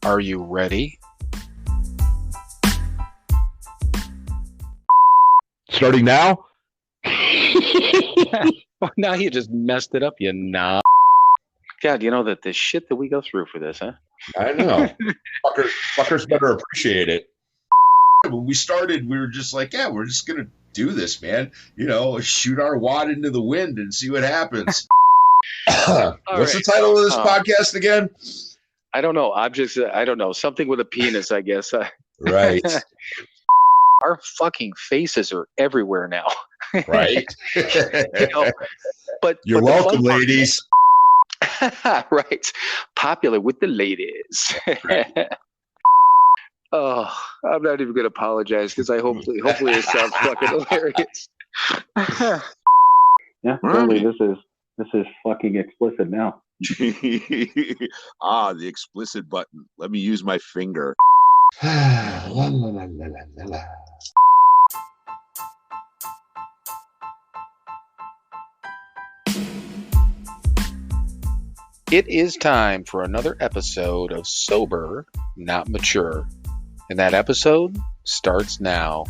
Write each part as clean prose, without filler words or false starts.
Are you ready? Starting now? Well, now you just messed it up, you knob. God, you know that the shit that we go through for this, huh? I know. Fuckers better appreciate it. When we started, we were just like, yeah, we're just going to do this, man. You know, shoot our wad into the wind and see what happens. What's the title of this podcast again? I don't know. I don't know. Something with a penis, I guess. Right. Our fucking faces are everywhere now. Right. You know, but You're welcome, ladies. Right. Popular with the ladies. Right. Oh, I'm not even going to apologize because hopefully it sounds fucking hilarious. Yeah, totally. This is fucking explicit now. The explicit button. Let me use my finger. La, la, la, la, la, la. It is time for another episode of Sober, Not Mature. And that episode starts now.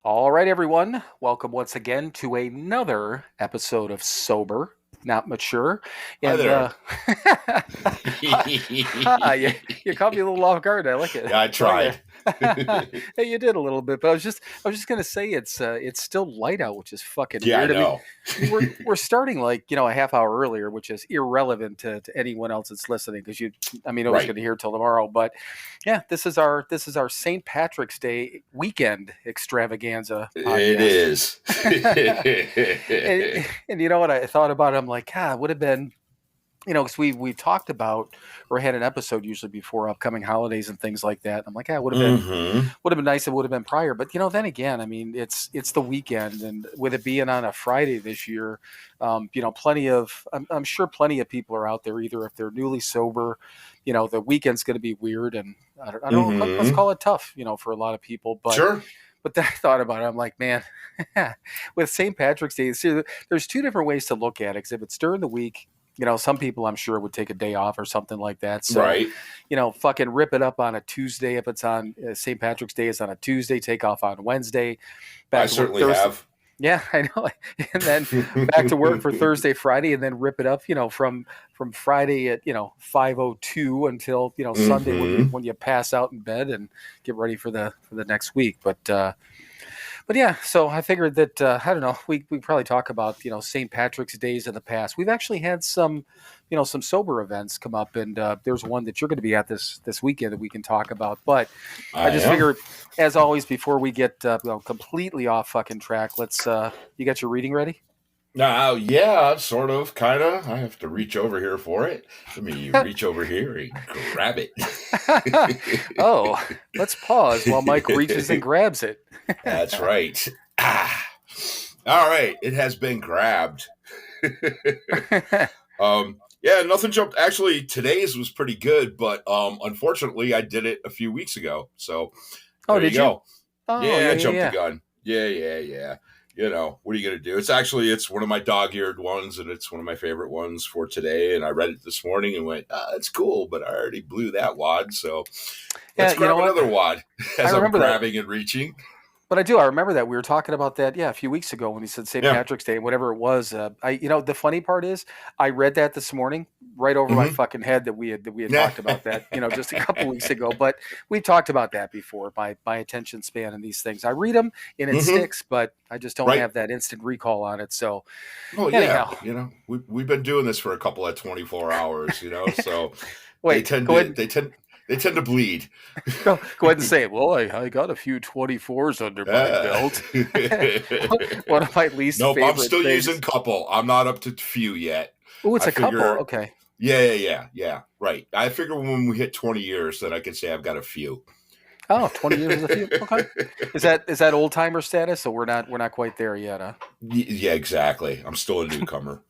All right, everyone. Welcome once again to another episode of Sober, Not Mature. And, you caught me a little off guard. I like it. Yeah, I tried. Hey, you did a little bit, but I was just gonna say it's still light out, which is fucking weird. I know. We're starting like a half hour earlier, which is irrelevant to anyone else that's listening because nobody's gonna hear till tomorrow. But yeah, this is our St. Patrick's Day weekend extravaganza. It is. And you know what I thought about it? I'm like, it would have been. Because we've talked about or had an episode usually before upcoming holidays and things like that. I'm like, it would have been nice. It would have been prior, but then again, I mean, it's the weekend, and with it being on a Friday this year, I'm sure plenty of people are out there. Either if they're newly sober, the weekend's going to be weird, and I don't know. Let's call it tough, for a lot of people. But sure. But then I thought about it. I'm like, man, with St. Patrick's Day, there's two different ways to look at it. Because if it's during the week. Some people I'm sure would take a day off or something like that. So, right. Fucking rip it up on a Tuesday. If it's on St. Patrick's Day, it's on a Tuesday. Take off on Wednesday. I certainly have. Yeah, I know. And then back to work for Thursday, Friday, and then rip it up, from Friday at, 5:02 until, Sunday when you pass out in bed and get ready for the next week. But yeah, so I figured that, I don't know, we probably talk about, St. Patrick's Days in the past. We've actually had some sober events come up, and there's one that you're going to be at this weekend that we can talk about. But I just figured, as always, before we get completely off fucking track, let's, you got your reading ready? Yeah, sort of, kind of. I have to reach over here for it. Let me reach over here and grab it. Oh, let's pause while Mike reaches and grabs it. That's right. All right, it has been grabbed. Yeah, nothing jumped. Actually, today's was pretty good, but unfortunately, I did it a few weeks ago. So, there you go. Oh, yeah, I jumped the gun. Yeah. What are you going to do? It's one of my dog-eared ones, and it's one of my favorite ones for today. And I read it this morning and went, it's cool, but I already blew that wad. So let's grab another wad as I'm grabbing and reaching. But I remember that we were talking about that, a few weeks ago when he said St. Patrick's Day, whatever it was. The funny part is I read that this morning right over my fucking head that we had talked about that, just a couple weeks ago. But we talked about that before, my attention span and these things. I read them and it sticks, but I just don't have that instant recall on it. So, anyhow. We've been doing this for a couple of 24 hours, so wait, they tend to bleed. Go ahead and say it. Well, I got a few 24s under my belt. One of my least favorite I'm still things. using couple. I'm not up to few yet. Oh, it's a couple. Okay. Yeah. Right. I figure when we hit 20 years, then I can say I've got a few. Oh, 20 years is a few. Okay. Is that old timer status? So we're not quite there yet, huh? Yeah, exactly. I'm still a newcomer.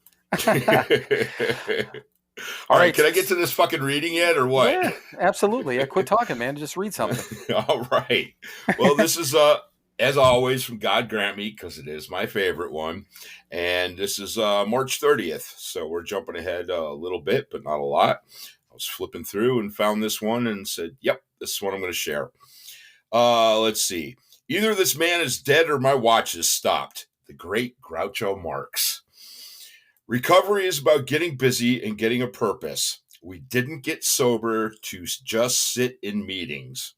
All right. Can I get to this fucking reading yet or what? Yeah, absolutely. Quit talking, man. Just read something. All right. Well, this is as always, from God Grant Me, because it is my favorite one. And this is March 30th. So we're jumping ahead a little bit, but not a lot. I was flipping through and found this one and said, yep, this is what I'm going to share. Let's see. Either this man is dead or my watch is stopped. The great Groucho Marx. Recovery is about getting busy and getting a purpose. We didn't get sober to just sit in meetings.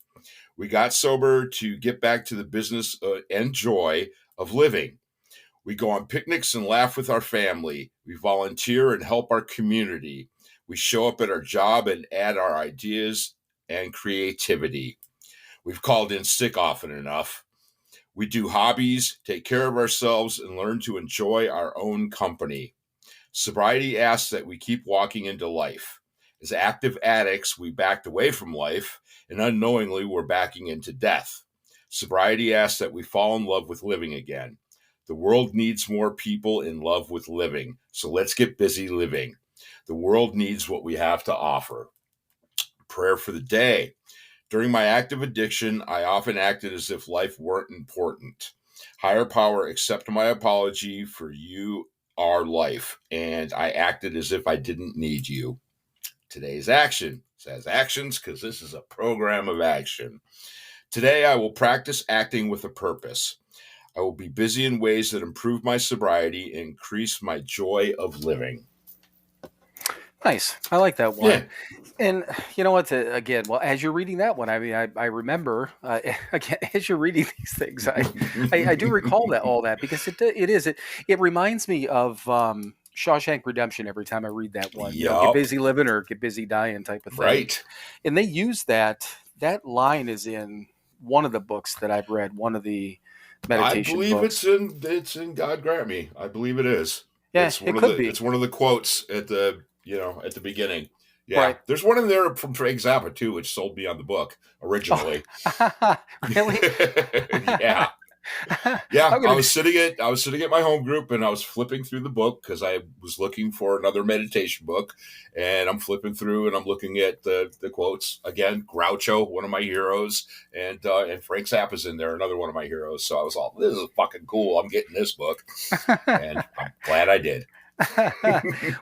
We got sober to get back to the business and joy of living. We go on picnics and laugh with our family. We volunteer and help our community. We show up at our job and add our ideas and creativity. We've called in sick often enough. We do hobbies, take care of ourselves, and learn to enjoy our own company. Sobriety asks that we keep walking into life. As active addicts, we backed away from life, and unknowingly, we're backing into death. Sobriety asks that we fall in love with living again. The world needs more people in love with living, so let's get busy living. The world needs what we have to offer. Prayer for the day. During my active addiction, I often acted as if life weren't important. Higher power, accept my apology for you are life, and I acted as if I didn't need you. Today's action says actions because this is a program of action. Today, I will practice acting with a purpose. I will be busy in ways that improve my sobriety and increase my joy of living. Nice. I like that one. Yeah. And you know what? Again, well, as you're reading that one, I mean, I remember again as you're reading these things, I do recall that all that because it reminds me of Shawshank Redemption every time I read that one. You know, get busy living or get busy dying type of thing. Right. And they use that line is in one of the books that I've read, one of the meditation books. I believe it's in God Grant Me. I believe it is. Yeah, it could be. It's one of the quotes at the beginning. Yeah, right. There's one in there from Frank Zappa too, which sold me on the book originally. Oh, really? Yeah. Yeah, I was sitting at my home group and I was flipping through the book because I was looking for another meditation book, and I'm flipping through and I'm looking at the quotes again. Groucho, one of my heroes, and Frank Zappa's in there, another one of my heroes. So I was all, this is fucking cool. I'm getting this book, and I'm glad I did.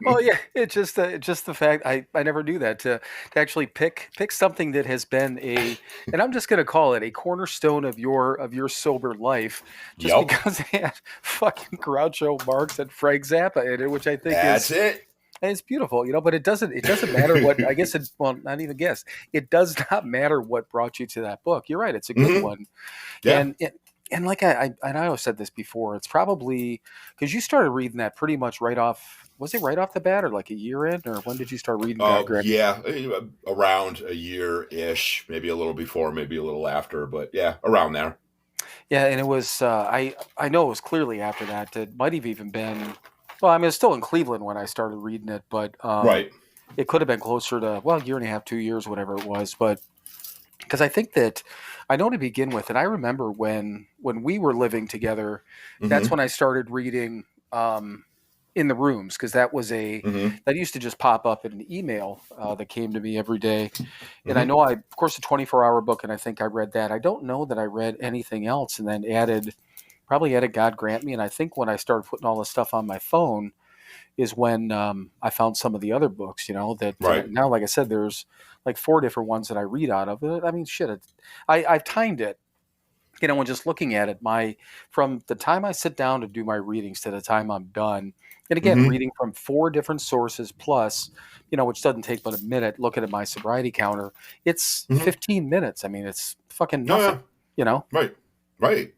Well, yeah, it's just the fact I never do that to actually pick something that has been and I'm just going to call it a cornerstone of your sober life, just because it had fucking Groucho Marx and Frank Zappa in it, which I think that's it. And it's beautiful, you know. But it doesn't matter what I guess not even guess. It does not matter what brought you to that book. You're right; it's a good one. Yeah. And like I always said this before, it's probably because you started reading that pretty much right off. Was it right off the bat, or like a year in, or when did you start reading that? Yeah, around a year-ish, maybe a little before, maybe a little after, but yeah, around there. Yeah, and it was I know it was clearly after that. It might have even been. Well, I mean, it's still in Cleveland when I started reading it, but right. It could have been closer to a year and a half, 2 years, whatever it was, but. Because I think that I know to begin with, and I remember when we were living together, that's when I started reading in the rooms, because that was that used to just pop up in an email that came to me every day. And I know of course, a 24-hour book, and I think I read that. I don't know that I read anything else, and then probably added God Grant Me. And I think when I started putting all this stuff on my phone is when I found some of the other books, you know, that now, like I said, there's like 4 different ones that I read out of it. I mean, shit, I've timed it, you know, when just looking at it, from the time I sit down to do my readings to the time I'm done. And again, reading from 4 different sources plus, you know, which doesn't take but a minute, looking at my sobriety counter, it's 15 minutes. I mean, it's fucking nothing, you know? Right.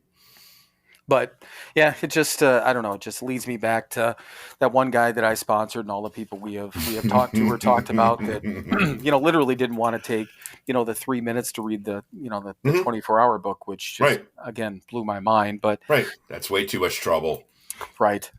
But yeah, it just I don't know. It just leads me back to that one guy that I sponsored and all the people we have talked to or talked about that you know literally didn't want to take the 3 minutes to read the 24-hour book, which just, again blew my mind. But that's way too much trouble. Right.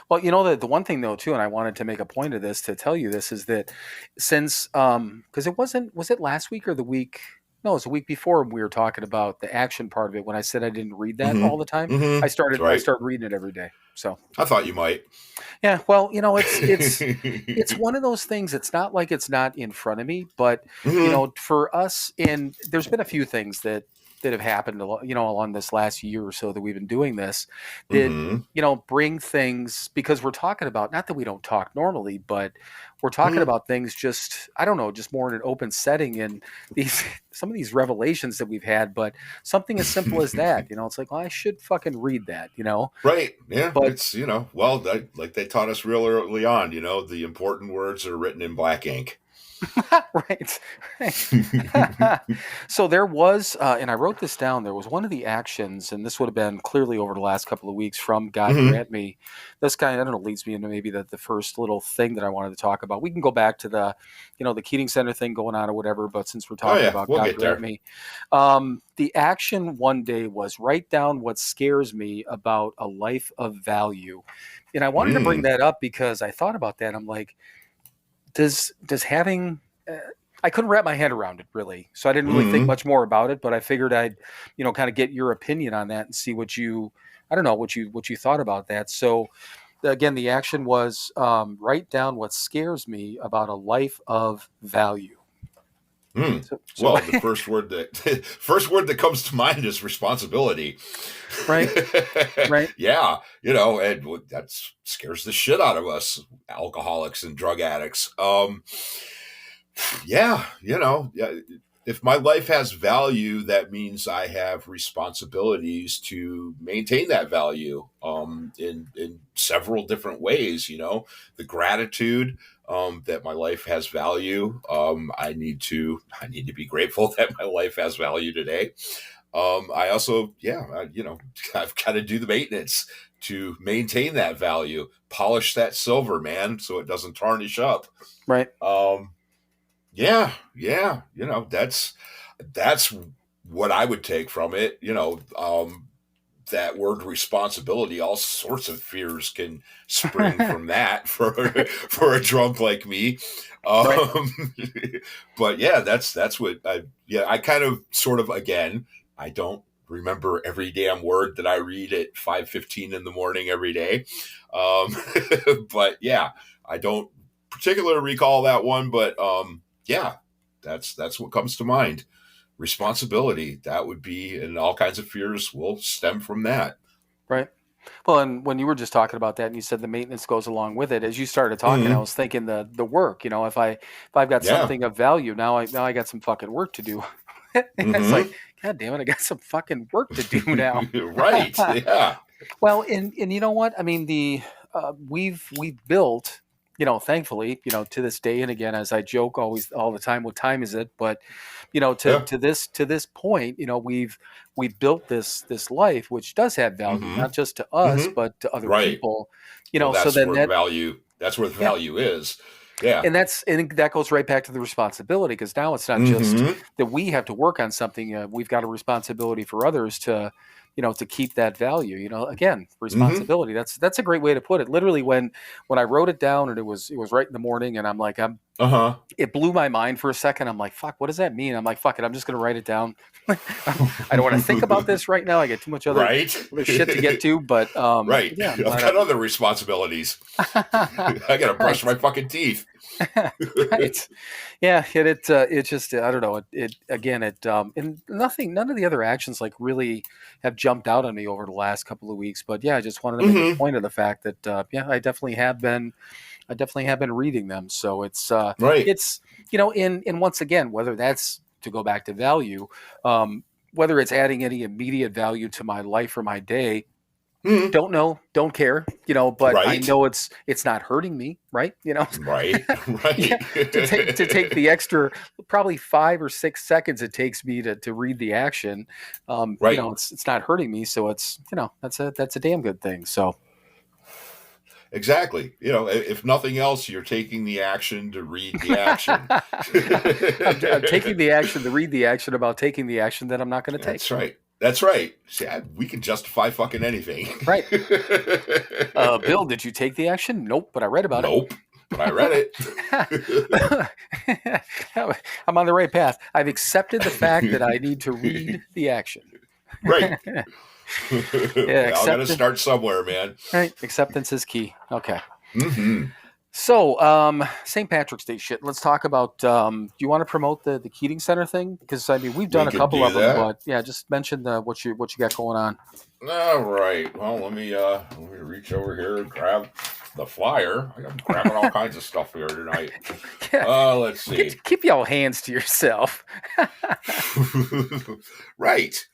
Well, you know the one thing though too, and I wanted to make a point of this to tell you this is that since because was it last week or the week? No, it was a week before we were talking about the action part of it. When I said I didn't read that all the time, I started reading it every day. So I thought you might. Yeah, well, you know, it's one of those things. It's not like it's not in front of me, but you know, for us, and there's been a few things that have happened, along this last year or so that we've been doing this, that Mm-hmm. bring things, because we're talking about, not that we don't talk normally, but we're talking about things just, I don't know, just more in an open setting, and some of these revelations that we've had, but something as simple as that, it's like, well, I should fucking read that, Right. Yeah. but It's, well, like they taught us real early on, the important words are written in black ink. right. So there was, and I wrote this down, there was one of the actions, and this would have been clearly over the last couple of weeks from God Grant Me. This guy, I don't know, leads me into maybe the first little thing that I wanted to talk about. We can go back to the Keating Center thing going on or whatever, but since we're talking about we'll God get Grant there. Me, the action one day was write down what scares me about a life of value. And I wanted to bring that up because I thought about that. I'm like, does having I couldn't wrap my head around it really, so I didn't really think much more about it, but I figured I'd kind of get your opinion on that and see what you thought about that. So again, the action was write down what scares me about a life of value. Well, the first word that comes to mind is responsibility. Right. Yeah, and that scares the shit out of us alcoholics and drug addicts. Yeah, if my life has value, that means I have responsibilities to maintain that value in several different ways. The gratitude that my life has value. I need to be grateful that my life has value today. I also, I've got to do the maintenance to maintain that value, polish that silver, man, so it doesn't tarnish up. Right. Yeah. That's what I would take from it. That word responsibility, all sorts of fears can spring from that for a drunk like me. But yeah, that's what I kind of sort of, again, I don't remember every damn word that I read at 5:15 in the morning every day. But yeah, I don't particularly recall that one, but yeah, that's what comes to mind. Responsibility, that would be, and all kinds of fears will stem from that. Right. Well, and when you were just talking about that, and you said the maintenance goes along with it, as you started talking, I was thinking the work. If I've got something of value, now I got some fucking work to do. It's like, God damn it, I got some fucking work to do now. Right. Yeah. Well, and you know what? I mean, we've built, thankfully, to this day, and again, as I joke all the time, what time is it? But to this point, we've built this life which does have value, not just to us, but to other people. That's so then where that's where the value is. Yeah. And that goes right back to the responsibility, because now it's not just that we have to work on something. We've got a responsibility for others to keep that value. Again, responsibility. That's a great way to put it. Literally, when I wrote it down, and it was right in the morning, and I'm like, it blew my mind for a second. I'm like, fuck, what does that mean? I'm like, fuck it, I'm just going to write it down. I don't want to think about this right now. I get too much other shit to get to, but right. Yeah, I've got other responsibilities. I got to brush my fucking teeth. Right. Yeah. It just, I don't know. And none of the other actions like really have jumped out on me over the last couple of weeks, but yeah, I just wanted to make a point of the fact that, I definitely have been reading them. So it's, it's, and once again, whether that's to go back to value, whether it's adding any immediate value to my life or my day, don't know, don't care, but I know it's not hurting me, right? Right. Yeah, to take the extra probably 5 or 6 seconds it takes me to read the action, it's not hurting me, so it's that's a damn good thing. So exactly, if nothing else, you're taking the action to read the action. I'm taking the action to read the action about taking the action that I'm not going to take. That's right. See, we can justify fucking anything. Right. Bill, did you take the action? Nope, but I read about it. Nope, but I read it. I'm on the right path. I've accepted the fact that I need to read the action. Right. Yeah, I got to start somewhere, man. Right. Acceptance is key. Okay. So, St. Patrick's Day shit. Let's talk about. Do you want to promote the Keating Center thing? Because I mean, we've done We a could couple do of them, that. but yeah, just mention what you got going on. All right. Well, let me reach over here and grab the flyer. I'm grabbing all kinds of stuff here tonight. Yeah, Let's see. keep your hands to yourself. Right.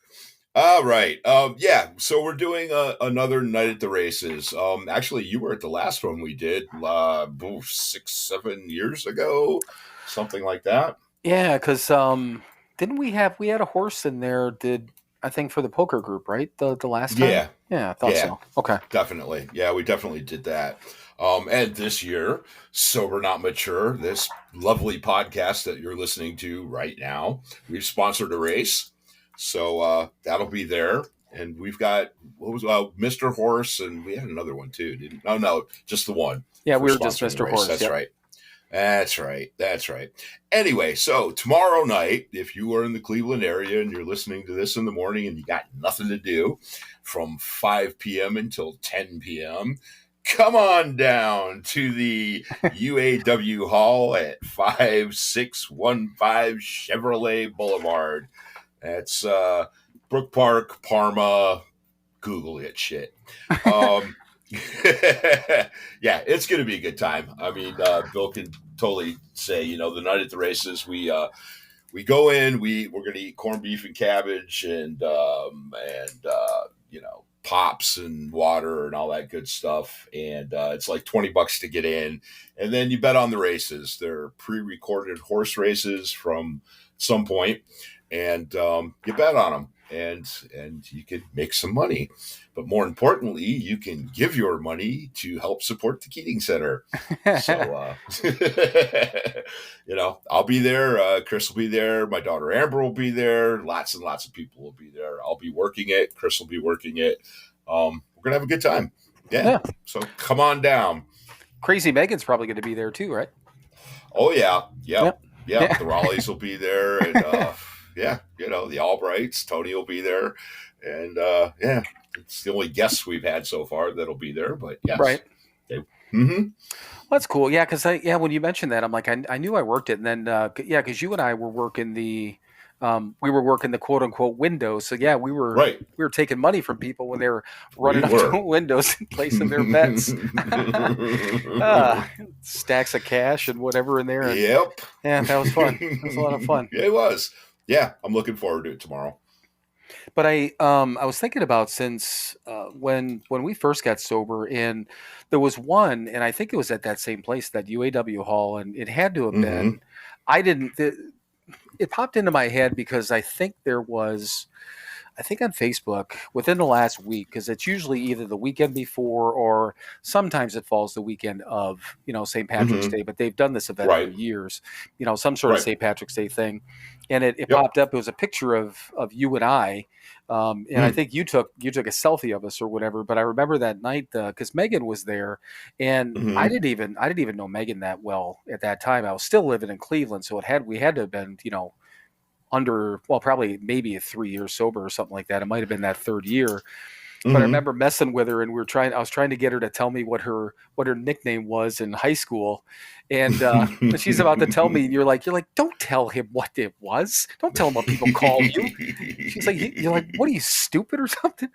All right. Yeah. So we're doing another night at the races. Actually, you were at the last one we did 6-7 years ago, something like that. Yeah, because didn't we had a horse in there? Did I think for the poker group, right? The last time. Yeah. Yeah, I thought Yeah. so. Okay. Definitely. Yeah, we definitely did that. And this year, Sober Not Mature, this lovely podcast that you're listening to right now, we've sponsored a race. So that'll be there. And we've got, Mr. Horse, and we had another one too. Didn't? Oh, no, just the one. Yeah, for we were just sponsoring the Mr. race. Horse. That's yep. right. That's right. That's right. Anyway, so tomorrow night, if you are in the Cleveland area and you're listening to this in the morning and you got nothing to do from 5 p.m. until 10 p.m., come on down to the UAW Hall at 5615 Chevrolet Boulevard. That's Brook Park, Parma. Google it, shit. Yeah, it's going to be a good time. I mean, Bill can totally say, the night at the races, we go in, we're going to eat corned beef and cabbage and pops and water and all that good stuff. And it's like $20 to get in. And then you bet on the races. They're pre-recorded horse races from some point, and you bet on them. And you could make some money. But more importantly, you can give your money to help support the Keating Center. So, I'll be there. Chris will be there. My daughter Amber will be there. Lots and lots of people will be there. I'll be working it. Chris will be working it. We're going to have a good time. Yeah. So come on down. Crazy Megan's probably going to be there too, right? Oh, yeah. Yep. Yeah. The Raleighs will be there. And, yeah, the Albrights, Tony will be there. And, yeah, it's the only guests we've had so far that'll be there. But, yes. Right. Mm-hmm. That's cool. Yeah, because when you mentioned that, I'm like, I knew I worked it. And then, because you and I were working the quote unquote windows. So yeah, we were taking money from people when they were running up to windows and placing their bets. Stacks of cash and whatever in there. And, yep. Yeah, that was fun. It was a lot of fun. Yeah, it was. Yeah, I'm looking forward to it tomorrow. But I was thinking about since when we first got sober, and there was one, and I think it was at that same place, that UAW hall, and it had to have been. I didn't. It popped into my head because I think on Facebook within the last week, because it's usually either the weekend before or sometimes it falls the weekend of, St. Patrick's Day, but they've done this event for years, some sort of St. Patrick's Day thing. And it popped up. It was a picture of you and I. And I think you took a selfie of us or whatever, but I remember that night because Megan was there, and I didn't even know Megan that well at that time. I was still living in Cleveland, so we had to have been, probably maybe 3 years sober or something like that. It might have been that third year. But I remember messing with her, and I was trying to get her to tell me what her nickname was in high school. And she's about to tell me, and you're like, don't tell him what it was. Don't tell him what people call you. She's like, you're like, what are you, stupid or something?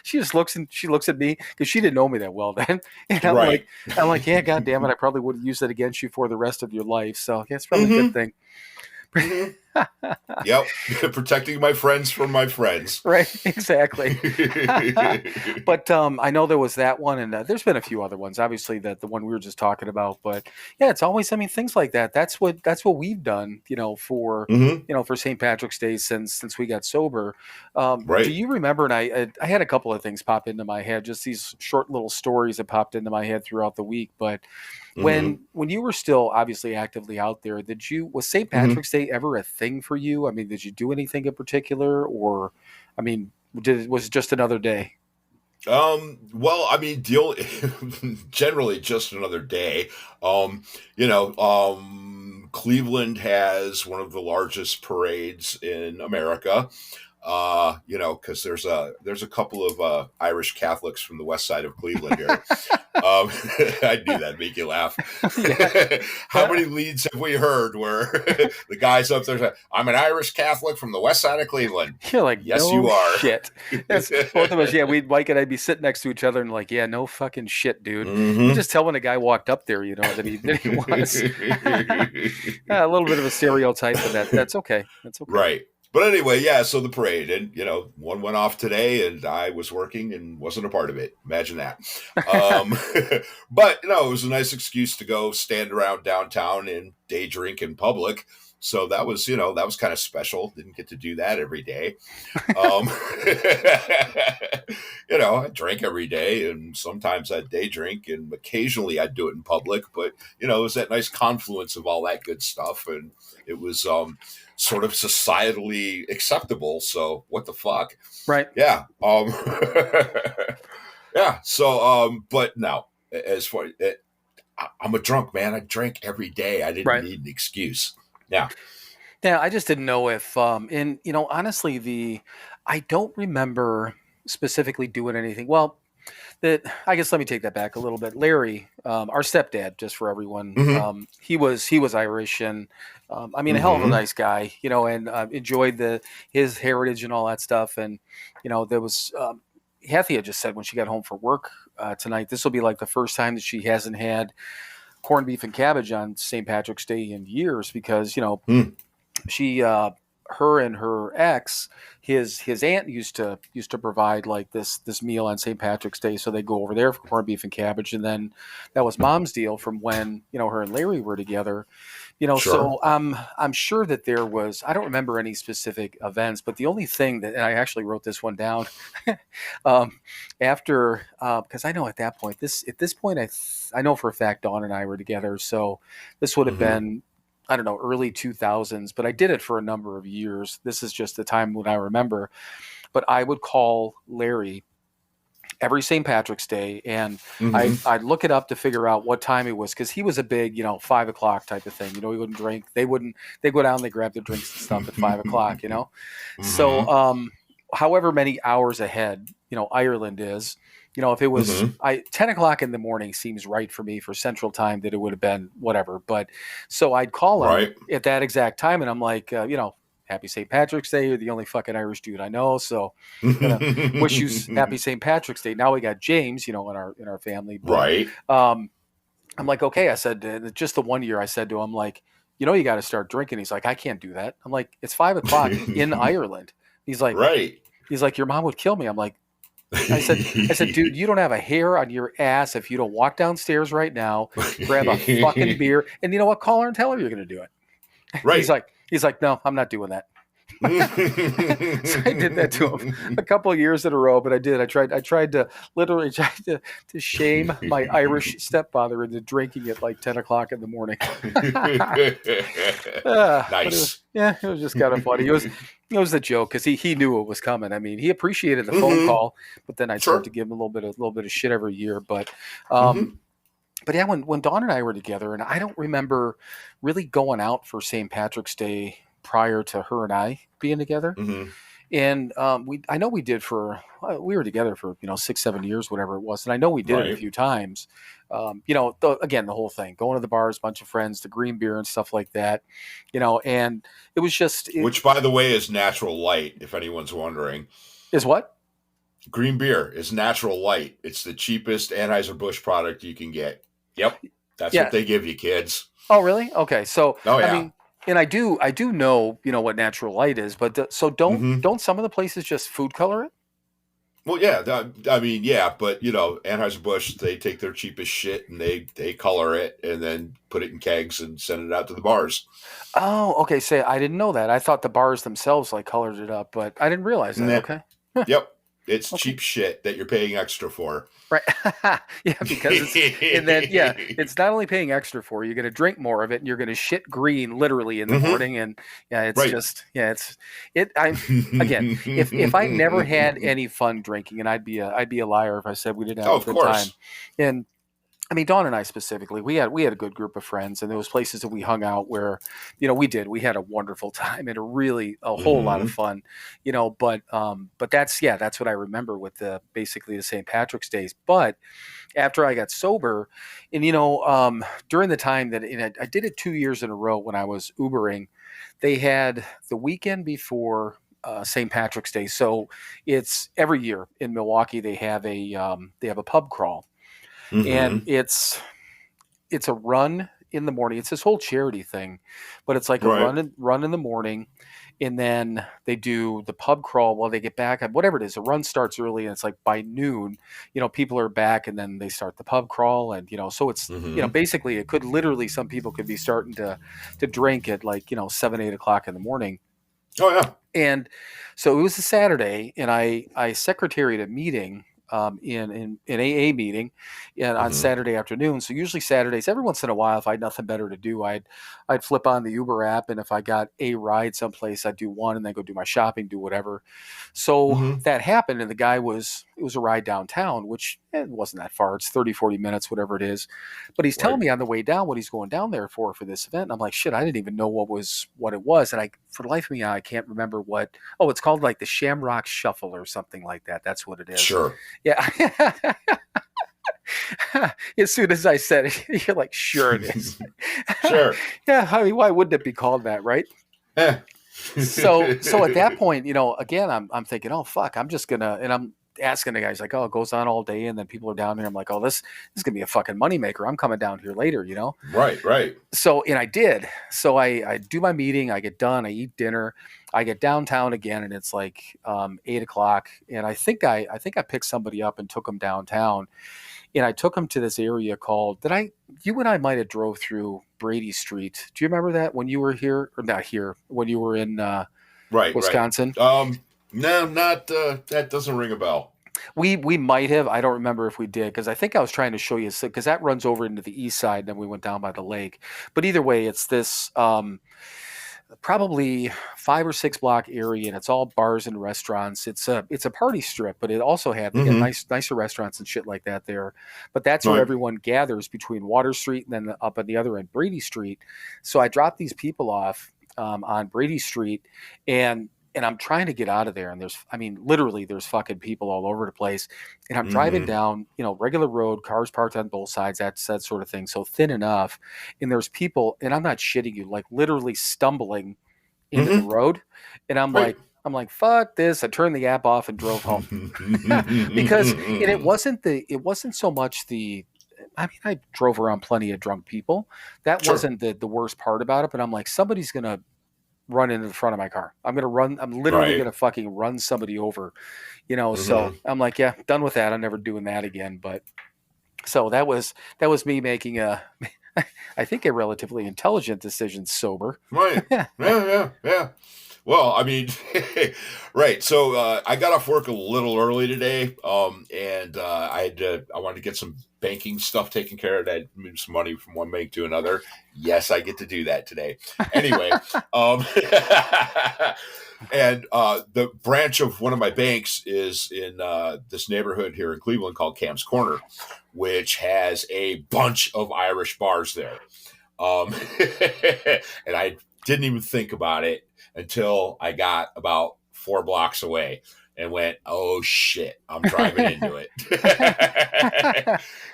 She just looks at me because she didn't know me that well then. And I'm like, yeah, God damn it. I probably would have used it against you for the rest of your life. So yeah, it's probably a good thing. Yep. Protecting my friends from my friends. Right. Exactly. But I know there was that one, and there's been a few other ones, obviously the one we were just talking about, but yeah, it's always, things like that. That's what we've done, for St. Patrick's Day since we got sober. Do you remember, and I had a couple of things pop into my head, just these short little stories that popped into my head throughout the week, but when you were still obviously actively out there, was St. Patrick's Day ever a thing for you? Did you do anything in particular, or, was it just another day? Generally just another day. Cleveland has one of the largest parades in America. Because there's a couple of Irish Catholics from the west side of Cleveland here. I knew that'd make you laugh. How many leads have we heard where the guy's up there saying, I'm an Irish Catholic from the west side of Cleveland? You're like, yes, no you are. Shit. That's both of us. Yeah, Mike and I'd be sitting next to each other and like, yeah, no fucking shit, dude. You just tell when a guy walked up there, that he was a little bit of a stereotype, but that's okay. That's okay. Right. But anyway, yeah, so the parade, and, one went off today, and I was working and wasn't a part of it. Imagine that. But, it was a nice excuse to go stand around downtown and day drink in public. So that was kind of special. Didn't get to do that every day. I drank every day, and sometimes I'd day drink, and occasionally I'd do it in public. But, it was that nice confluence of all that good stuff, and it was sort of societally acceptable. So what the fuck? Right. Yeah. Yeah. So, but now, as far I'm a drunk, man. I drank every day. I didn't need an excuse. Yeah. Yeah, I just didn't know if, honestly, I don't remember specifically doing anything. Well, I guess let me take that back a little bit. Larry, our stepdad, just for everyone, he was Irish, and a hell of a nice guy, and enjoyed his heritage and all that stuff. And there was Kathy had just said when she got home from work tonight, this will be like the first time that she hasn't had corned beef and cabbage on St. Patrick's Day in years, because she her and her ex, his aunt used to provide like this meal on St. Patrick's Day, so they go over there for corned beef and cabbage, and then that was Mom's deal from when her and Larry were together. Sure. So I'm sure that there was, I don't remember any specific events, but the only thing that, and I actually wrote this one down after, because I know at that point, I know for a fact Dawn and I were together, so this would have been, I don't know, early 2000s, but I did it for a number of years. This is just the time when I remember, but I would call Larry every St. Patrick's Day, and I'd look it up to figure out what time it was, because he was a big, 5 o'clock type of thing. He wouldn't drink. They go down, they grab their drinks and stuff at 5 o'clock, So, however many hours ahead, Ireland is, if it was 10 o'clock in the morning seems right for me for Central Time, that it would have been whatever. But so I'd call him at that exact time, and I'm like, Happy St. Patrick's Day. You're the only fucking Irish dude I know. So wish you happy St. Patrick's Day. Now we got James, in our family. But, I'm like, okay. I said, just the one year I said to him, like, you got to start drinking. He's like, I can't do that. I'm like, it's 5 o'clock in Ireland. He's like, he's like, your mom would kill me. I'm like, I said, dude, you don't have a hair on your ass if you don't walk downstairs right now, grab a fucking beer, and you know what? Call her and tell her you're going to do it. Right. He's like, no, I'm not doing that. So I did that to him a couple of years in a row, but I did. I tried to shame my Irish stepfather into drinking at like 10 o'clock in the morning. Nice. It was just kind of funny. It was a joke, because he knew it was coming. I mean, he appreciated the phone call, but then I tried to give him a little bit of shit every year. But but yeah, when Dawn and I were together, and I don't remember really going out for St. Patrick's Day prior to her and I being together. And I know we did we were together for 6-7 years, whatever it was, and I know we did it a few times. Again, the whole thing, going to the bars, bunch of friends, the green beer and stuff like that, and it was just which, by the way, is Natural Light, if anyone's wondering. Is what? Green beer is Natural Light. It's the cheapest Anheuser-Busch product you can get. Yep, that's what they give you, kids. Oh, really? Okay, so I mean, and I do know what Natural Light is, but so don't some of the places just food color it? Well, yeah, but Anheuser-Busch, they take their cheapest shit and they color it and then put it in kegs and send it out to the bars. Oh, okay. Say, I didn't know that. I thought the bars themselves like colored it up, but I didn't realize that. Okay. Yep. It's cheap shit that you're paying extra for. Right. Yeah, because it's not only paying extra for, you're going to drink more of it, and you're going to shit green literally in the morning. And again, if I never had any fun drinking, and I'd be a liar if I said we didn't have a good time. And I mean, Dawn and I specifically, we had a good group of friends, and there was places that we hung out where, we had a wonderful time and a whole lot of Mm-hmm. fun, but that's what I remember with basically the St. Patrick's Days. But after I got sober, and during the time that I did it 2 years in a row when I was Ubering, they had the weekend before St. Patrick's Day. So it's every year in Milwaukee they have a pub crawl, and Mm-hmm. it's a run in the morning. It's this whole charity thing, but it's like a Right. run in the morning, and then they do the pub crawl while they get back. Whatever it is, the run starts early, and it's like by noon, people are back, and then they start the pub crawl, and so it's Mm-hmm. basically it could literally some people could be starting to drink at like 7-8 o'clock in the morning. Oh yeah. And so it was a Saturday, and I secretaried a meeting in an AA meeting on Mm-hmm. Saturday afternoon. So usually Saturdays, every once in a while, if I had nothing better to do, I'd flip on the Uber app, and if I got a ride someplace, I'd do one and then go do my shopping, do whatever. So Mm-hmm. that happened, and it was a ride downtown, which it wasn't that far. It's 30, 40 minutes, whatever it is. But he's telling Right. me on the way down what he's going down there for this event. And I'm like, shit, I didn't even know what it was. And for the life of me, I can't remember it's called like the Shamrock Shuffle or something like that. That's what it is. Sure. Yeah. As soon as I said it, you're like, sure it is. Sure. Yeah. I mean, why wouldn't it be called that? Right. Eh. So at that point, again, I'm thinking, oh fuck, I'm just gonna, and I'm asking the guys like, oh, it goes on all day, and then people are down here. I'm like, oh, this is gonna be a fucking moneymaker. I'm coming down here later, Right. So, and I did. So I do my meeting, I get done, I eat dinner, I get downtown again, and it's like 8 o'clock, and I think I picked somebody up and took them downtown, and I took them to this area called you and I might have drove through Brady Street. Do you remember that when you were here, or not here, when you were in Right. Wisconsin? No, not that doesn't ring a bell. We might have. I don't remember if we did, because I think I was trying to show you, because that runs over into the east side, and then we went down by the lake. But either way, it's this probably 5 or 6 block area, and it's all bars and restaurants. It's a party strip, but it also had nicer restaurants and shit like that there. But that's where Right. everyone gathers between Water Street and then up on the other end, Brady Street. So I dropped these people off on Brady Street, and I'm trying to get out of there. And literally there's fucking people all over the place. And I'm driving down, regular road, cars parked on both sides, that sort of thing. So thin enough. And there's people, and I'm not shitting you, like literally stumbling into the road. And I'm Right. like, fuck this. I turned the app off and drove home. Because, and it wasn't so much I drove around plenty of drunk people. That Sure. wasn't the worst part about it. But I'm like, somebody's going to run into the front of my car. I'm literally Right. going to fucking run somebody over, so I'm like, yeah, done with that. I'm never doing that again. But so that was me making I think a relatively intelligent decision sober. Right. Yeah. Well, I mean, right. So I got off work a little early today, and I wanted to get some banking stuff taken care of. I had moved some money from one bank to another. Yes, I get to do that today. Anyway, and the branch of one of my banks is in this neighborhood here in Cleveland called Cam's Corner, which has a bunch of Irish bars there. And I didn't even think about it until I got about 4 blocks away and went, oh shit, I'm driving into it.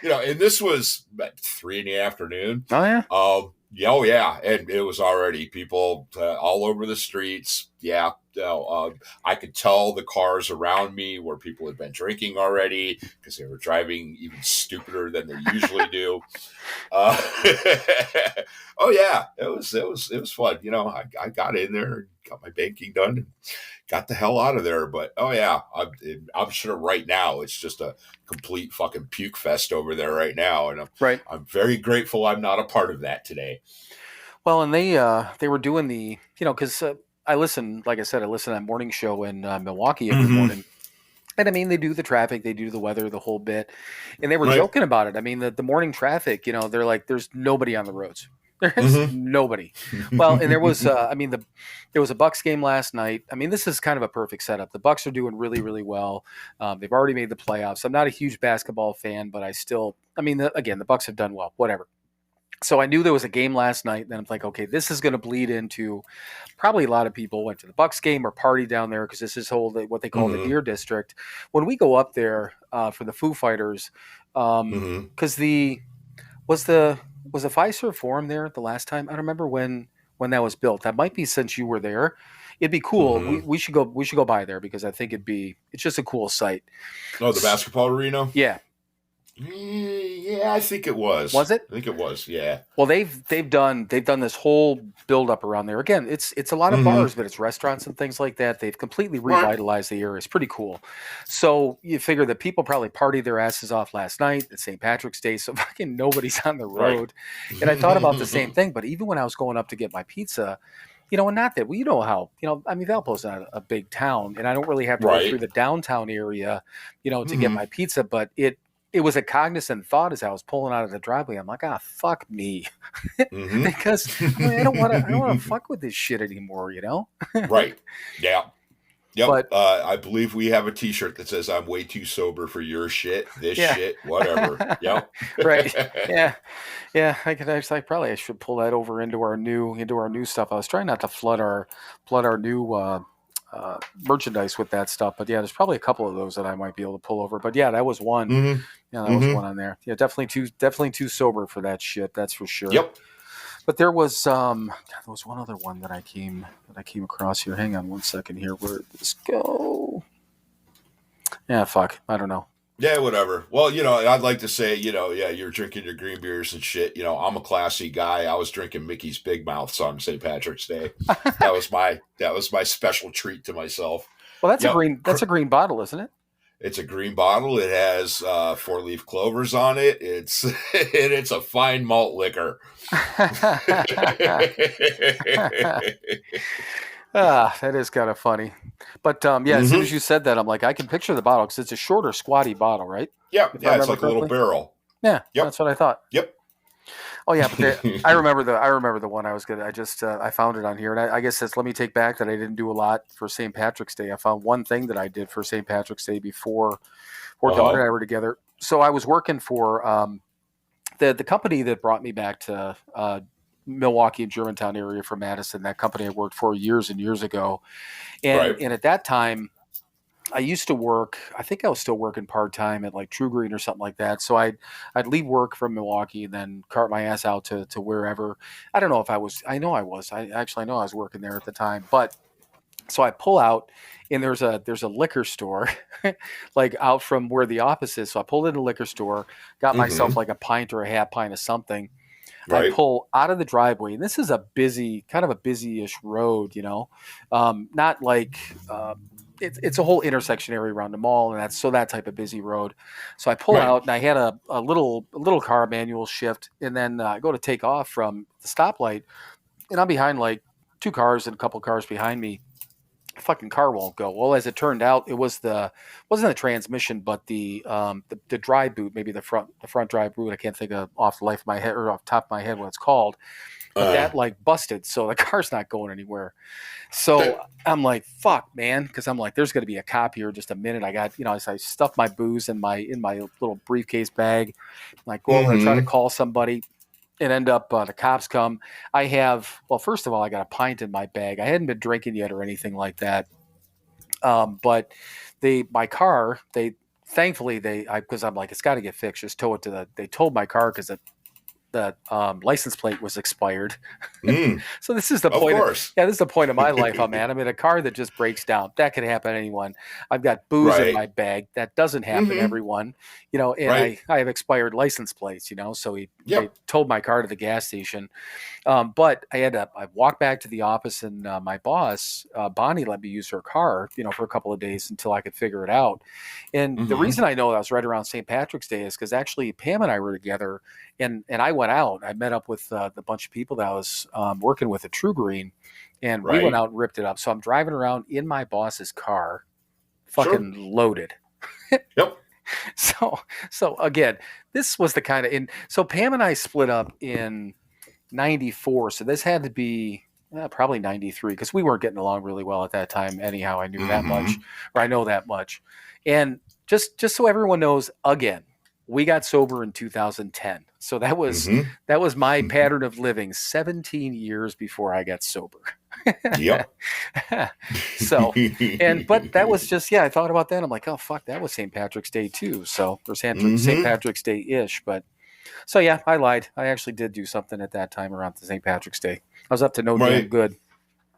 And this was at 3 in the afternoon. Oh yeah. Yeah. And it was already people all over the streets. Yeah. I could tell the cars around me where people had been drinking already because they were driving even stupider than they usually do. Oh yeah, it was fun. I got in there, got my banking done, and got the hell out of there. But oh yeah, I'm sure right now it's just a complete fucking puke fest over there right now, and I'm very grateful I'm not a part of that today. Well, and they were doing the because I listen, like I said, I listen to that morning show in Milwaukee every morning. And they do the traffic, they do the weather, the whole bit. And they were joking about it. The morning traffic, they're like, there's nobody on the roads. There's nobody. Well, and there was, there was a Bucks game last night. I mean, this is kind of a perfect setup. The Bucks are doing really, really well. They've already made the playoffs. I'm not a huge basketball fan, but I still, again, the Bucks have done well, whatever. So I knew there was a game last night. Then I'm like, okay, this is going to bleed into probably a lot of people went to the Bucks game or party down there because this is what they call the Deer District. When we go up there for the Foo Fighters, because was the Fiserv Forum there the last time? I don't remember when that was built. That might be since you were there. It'd be cool. We should go. We should go by there because I think it's just a cool site. Oh, the basketball arena. Yeah. Yeah, I think it was. Was it? I think it was. Yeah. Well, they've done this whole build up around there. Again, it's a lot of bars, but it's restaurants and things like that. They've completely revitalized the area. It's pretty cool. So you figure that people probably partied their asses off last night at St. Patrick's Day, so fucking nobody's on the road. Right. And I thought about the same thing. But even when I was going up to get my pizza, and not that you know how Valpo's not a big town, and I don't really have to go through the downtown area, to get my pizza, but it was a cognizant thought as I was pulling out of the driveway. I'm like, fuck me. Because I don't want to fuck with this shit anymore, Right. Yeah. Yep. But, I believe we have a t-shirt that says I'm way too sober for your shit, this shit, whatever. Yep. Right. Yeah. Yeah. I should pull that over into our new stuff. I was trying not to flood our new, merchandise with that stuff, but there's probably a couple of those that I might be able to pull over. But that was one. Yeah, that was one on there. Yeah, definitely too sober for that shit. That's for sure. Yep. But there was one other one that I came across here. Hang on one second here. Where did this go? Yeah, fuck. I don't know. Yeah, whatever. Well, I'd like to say, you're drinking your green beers and shit. I'm a classy guy. I was drinking Mickey's Big Mouths on St. Patrick's Day. That was my special treat to myself. Well, that's a green bottle, isn't it? It's a green bottle. It has 4-leaf clovers on it. It's a fine malt liquor. That is kind of funny. But as soon as you said that, I'm like, I can picture the bottle because it's a shorter, squatty bottle, right? Yeah, it's like a little barrel. Yeah, that's what I thought. Yep. Oh yeah, but I remember the one I was good. I found it on here, and I guess let me take back that I didn't do a lot for St. Patrick's Day. I found one thing that I did for St. Patrick's Day before Dawn and I were together. So I was working for the company that brought me back to Milwaukee and Germantown area from Madison. That company I worked for years and years ago, and at that time, I used to work. I think I was still working part time at like True Green or something like that. So I'd leave work from Milwaukee and then cart my ass out to wherever. I don't know if I was. I know I was. I know I was working there at the time. But so I pull out, and there's a liquor store, like out from where the office is. So I pulled in a liquor store, got myself like a pint or a half pint of something. I pull out of the driveway, and this is kind of a busy-ish road, not like. It's a whole intersection area around the mall, and that's that type of busy road. So I pull out, and I had a little car manual shift, and then I go to take off from the stoplight, and I'm behind like two cars and a couple cars behind me. The fucking car won't go. Well, as it turned out, it wasn't the transmission, but the drive boot, maybe the front drive boot. I can't think of off the top of my head what it's called. But that like busted, so the car's not going anywhere. So I'm like, fuck, man, because I'm like, there's going to be a cop here in just a minute. I got, I stuffed my booze in my little briefcase bag. Like, go over and try to call somebody, and end up the cops come. First of all, I got a pint in my bag. I hadn't been drinking yet or anything like that. But my car, thankfully because I'm like, it's got to get fixed. Just tow it they towed my car because the license plate was expired. So this is the point. This is the point of my life I'm at. I'm in a car that just breaks down. That could happen to anyone. I've got booze in my bag. That doesn't happen to everyone, and I have expired license plates, so they towed my car to the gas station. But I walked back to the office, and my boss, Bonnie, let me use her car, for a couple of days until I could figure it out. And the reason I know that was right around St. Patrick's Day is because actually Pam and I were together, and I went out. I met up with the bunch of people that I was working with at True Green, and we went out and ripped it up. So I'm driving around in my boss's car, fucking loaded. Yep. So again, this was the kind of so Pam and I split up in 94. So this had to be probably 93 because we weren't getting along really well at that time. Anyhow, I knew that much, or I know that much. And just so everyone knows, again, we got sober in 2010. So that was my pattern of living 17 years before I got sober. Yep. So, but that was just, I thought about that. I'm like, oh, fuck, that was St. Patrick's Day too. So, or St. Patrick's Day-ish. But, so yeah, I lied. I actually did do something at that time around the St. Patrick's Day. I was up to no damn good.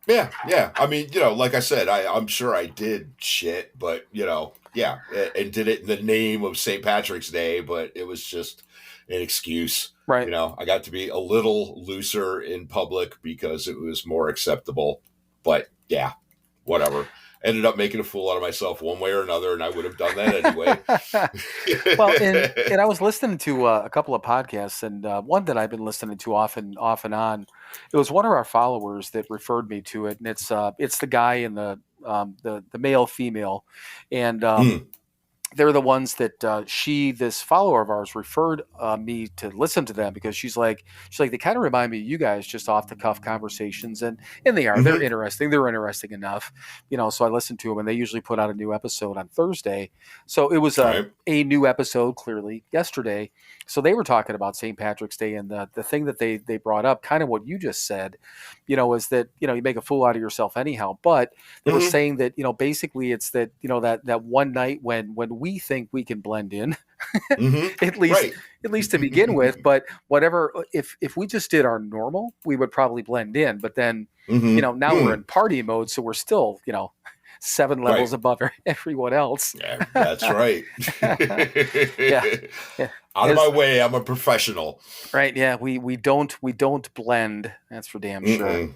Yeah, yeah. I mean, like I said, I'm sure I did shit, but, yeah, and did it in the name of St. Patrick's Day, but it was just an excuse. Right. I got to be a little looser in public because it was more acceptable. But yeah, whatever. Ended up making a fool out of myself one way or another, and I would have done that anyway. Well, and I was listening to a couple of podcasts, and one that I've been listening to off and on. It was one of our followers that referred me to it, and it's the guy and the male female, and they're the ones that this follower of ours referred me to listen to them because she's like they kind of remind me of you guys, just off the cuff conversations, and they are they're interesting enough, so I listened to them, and they usually put out a new episode on Thursday, so it was a new episode clearly yesterday. So they were talking about St. Patrick's Day, and the thing that they brought up, kind of what you just said, is that you make a fool out of yourself anyhow, but they were saying that basically it's that that one night when we think we can blend in, at least to begin with. But whatever, if we just did our normal, we would probably blend in. But then, now we're in party mode, so we're still, 7 levels above everyone else. Yeah, that's right. Yeah. Out of my way, I'm a professional. Right? Yeah, we don't blend. That's for damn sure.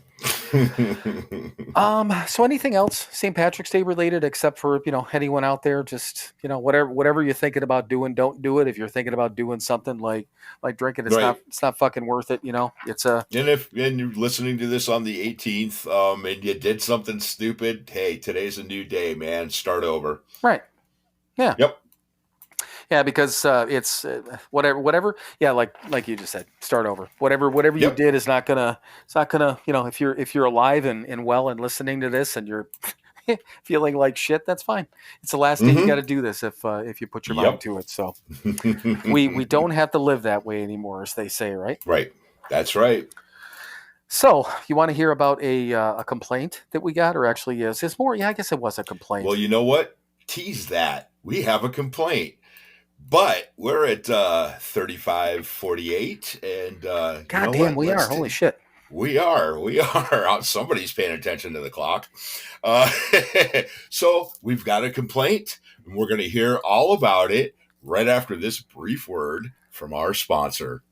So anything else St. Patrick's Day related, except for anyone out there, just whatever you're thinking about doing, don't do it. If you're thinking about doing something like drinking, it's not fucking worth it. It's a and you're listening to this on the 18th, and you did something stupid. Hey, today's a new day, man. Start over. Right. Yeah. Yep. Yeah, because it's whatever. Yeah, like you just said, start over. Whatever you did is not gonna. It's not gonna. If you're alive and well and listening to this and you're feeling like shit, that's fine. It's the last day you got to do this if you put your mind to it. So we don't have to live that way anymore, as they say, right? Right. That's right. So you want to hear about a complaint that we got, or actually is it's more? Yeah, I guess it was a complaint. Well, you know what? Tease that. We have a complaint. But we're at 35:48, and God damn, we are. Holy shit. We are. Somebody's paying attention to the clock. So we've got a complaint, and we're going to hear all about it right after this brief word from our sponsor.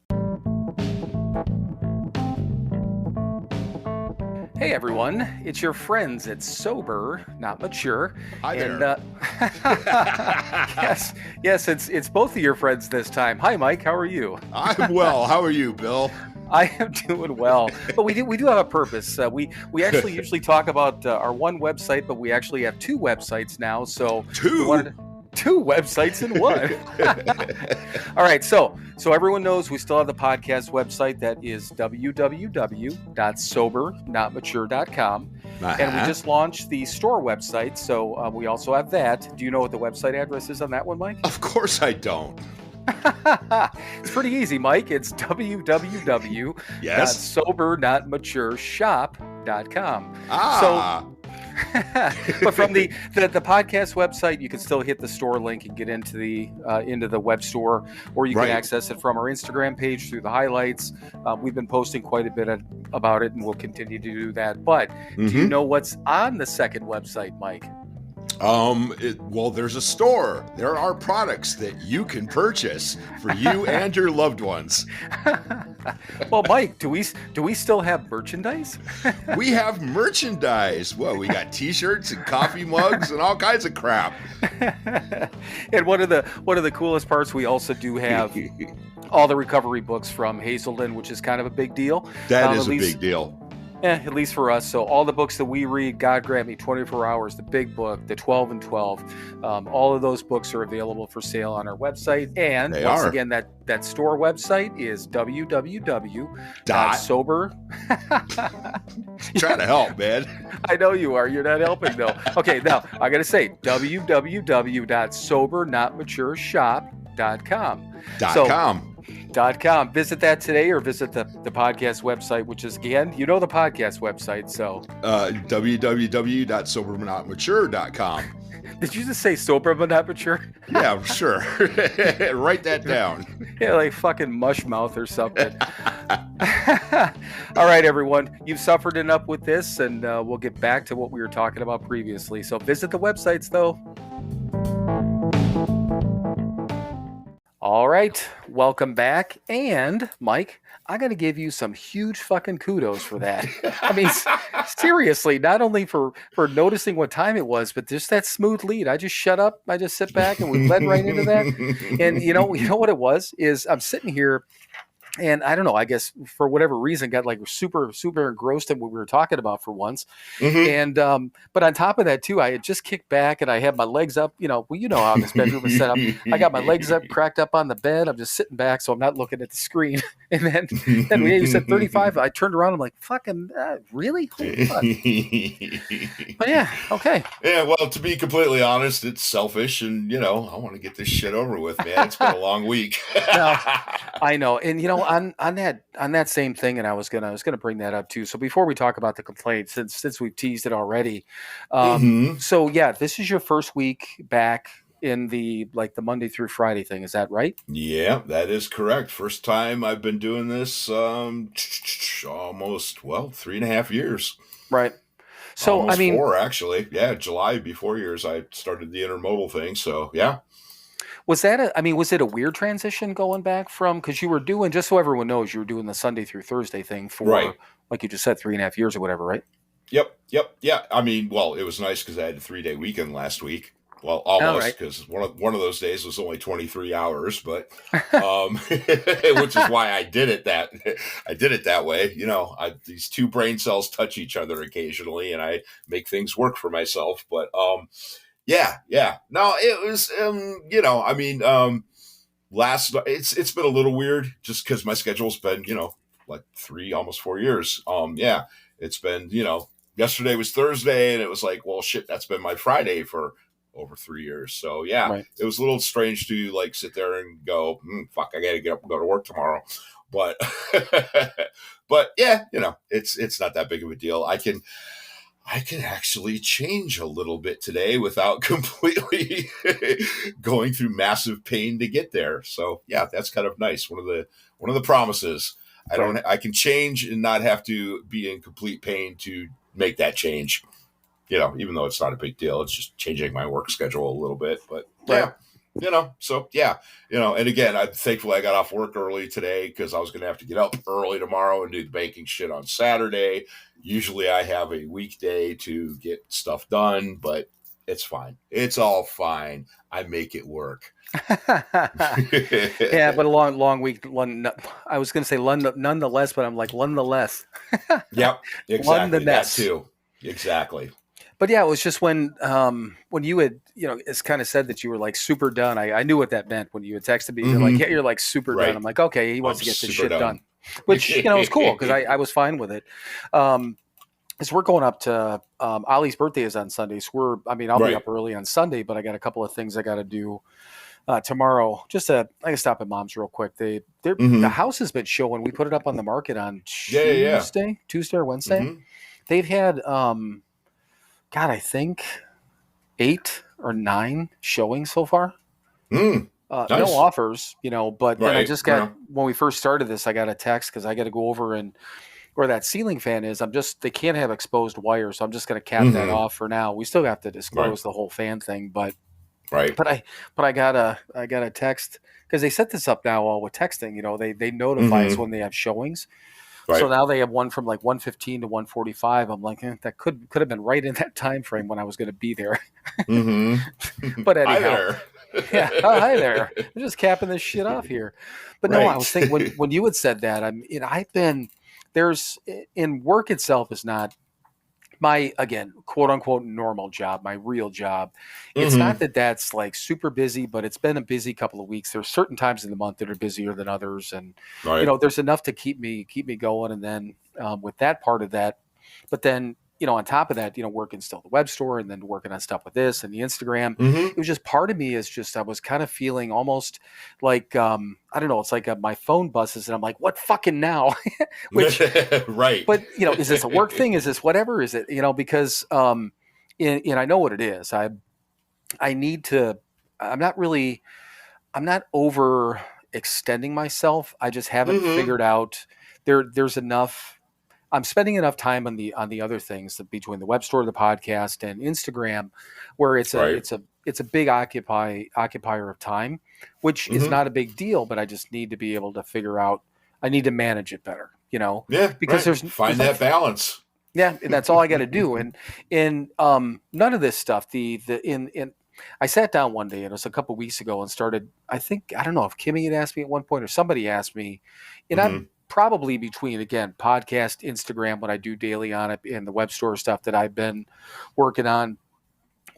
Hey everyone, it's your friends at Sober Not Mature. Hi and, there. Yes, it's both of your friends this time. Hi Mike, how are you? I'm well. How are you, Bill? I am doing well, but we do have a purpose. We actually usually talk about our one website, but we actually have 2 websites now. So 2 websites in one. All right, so everyone knows we still have the podcast website that is www.SoberNotMature.com. And we just launched the store website, so we also have that. Do you know what the website address is on that one, Mike? Of course I don't. It's pretty easy, Mike. It's www.SoberNotMatureShop.com. But from the podcast website, you can still hit the store link and get into the web store, or you can access it from our Instagram page through the highlights. We've been posting quite a bit about it, and we'll continue to do that. But do you know what's on the second website, Mike? Well, there's a store. There are products that you can purchase for you and your loved ones. Well, Mike, do we still have merchandise? We have merchandise. Well, we got T-shirts and coffee mugs and all kinds of crap. And one of the coolest parts, we also do have all the recovery books from Hazelden, which is kind of a big deal. That is a big deal. At least for us. So all the books that we read, God Grant Me, 24 Hours, the Big Book, the 12 and 12, all of those books are available for sale on our website. And They once are. again, that store website is www.sober. Trying to help, man. I know you are. You're not helping, though. Okay, now I got to say www.SoberNotMatureShop.com. .com. .com. Visit that today, or visit the podcast website, which is, again, the podcast website. So www.SoberNotMature.com. did you just say sober but not mature? Yeah, sure. Write that down. Yeah, like fucking mush mouth or something. All right, everyone, you've suffered enough with this, and we'll get back to what we were talking about previously. So visit the websites, though. All right, welcome back. And Mike, I got to give you some huge fucking kudos for that. I mean, seriously, not only for noticing what time it was, but just that smooth lead. I just shut up. I just sit back and we led right into that. And you know what it was is I'm sitting here. And I don't know, I guess for whatever reason, got like super, super engrossed in what we were talking about for once. Mm-hmm. And, but on top of that too, I had just kicked back and I had my legs up, well, you know how this bedroom is set up. I got my legs up, cracked up on the bed. I'm just sitting back, so I'm not looking at the screen. And then you said 35. I turned around. I'm like, fucking, really? Holy fuck. But yeah, okay. Yeah, well, to be completely honest, it's selfish, and I want to get this shit over with, man. It's been a long week. No, I know, and on that same thing, and I was gonna bring that up too. So before we talk about the complaint, since we've teased it already, so yeah, this is your first week back in the Monday through Friday thing. Is that right? Yeah, that is correct. First time I've been doing this almost 3.5 years. Right. So almost I mean, 4 actually. Yeah, July be 4 years I started the intermodal thing. So yeah. Was it a weird transition going back from, because you were doing, just so everyone knows, you were doing the Sunday through Thursday thing for, right, like you just said, 3.5 years or whatever, right? Yep. Yeah. I mean, well, it was nice because I had a 3-day weekend last week. Well, almost, because one of those days was only 23 hours, but which is why I did it that way. These two brain cells touch each other occasionally, and I make things work for myself. But yeah. No, it was it's been a little weird just because my schedule's been like 3, almost 4 years. Yeah, it's been yesterday was Thursday, and it was like, well, shit, that's been my Friday for over 3 years. So yeah, right. It was a little strange to sit there and go, fuck, I gotta get up and go to work tomorrow. But but yeah, it's not that big of a deal. I can actually change a little bit today without completely going through massive pain to get there. So yeah, that's kind of nice. One of the promises. I can change and not have to be in complete pain to make that change. Even though it's not a big deal, it's just changing my work schedule a little bit. But yeah, so yeah, and again, I'm thankful I got off work early today because I was going to have to get up early tomorrow and do the baking shit on Saturday. Usually I have a weekday to get stuff done, but it's fine. It's all fine. I make it work. Yeah, but a long week. I was going to say nonetheless, but I'm like, nonetheless. Yep, exactly. That too. Exactly. But yeah, it was just when you had, it's kind of said that you were like super done. I knew what that meant when you had texted me. You're like, yeah, you're like super done. I'm like, okay, he wants to get this shit done. Which, was cool because I was fine with it. Because we're going up to Ollie's birthday is on Sunday. So I'll be up early on Sunday, but I got a couple of things I got to do tomorrow. I can stop at Mom's real quick. The house has been showing. We put it up on the market on Tuesday or Wednesday. Mm-hmm. They've had, I think 8 or 9 showings so far. Nice. No offers, but then I just got, when we first started this, I got a text because I got to go over and where that ceiling fan is. they can't have exposed wires. So I'm just going to cap that off for now. We still have to disclose the whole fan thing, but I got a text because they set this up now all with texting, they notify us when they have showings. Right. So now they have one from like 1:15 to 1:45. I'm like, that could have been right in that time frame when I was going to be there. But anyhow, hi there. I'm just capping this shit off here. But no, I was thinking when you had said that, there's in work itself is not my, again, quote unquote, normal job, my real job. It's not that that's like super busy, but it's been a busy couple of weeks. There's certain times in the month that are busier than others. And, there's enough to keep me going. And then with that part of that, but then, on top of that, working still the web store and then working on stuff with this and the Instagram, it was just part of me is just, I was kind of feeling almost like, I don't know, it's like my phone buzzes and I'm like, what fucking now? Which, right. But, is this a work thing? Is this whatever? Is it, because, and I know what it is. I need to, I'm not over extending myself. I just haven't figured out there's enough. I'm spending enough time on the other things between the web store, the podcast, and Instagram, where it's a big occupier of time, which is not a big deal, but I just need to be able to figure out. I need to manage it better, Yeah, because find that balance. Yeah, and that's all I got to do. And none of this stuff. I sat down one day, and it was a couple of weeks ago, and started. I don't know if Kimmy had asked me at one point or somebody asked me, and I'm probably between, again, podcast, Instagram, what I do daily on it, and the web store stuff that I've been working on,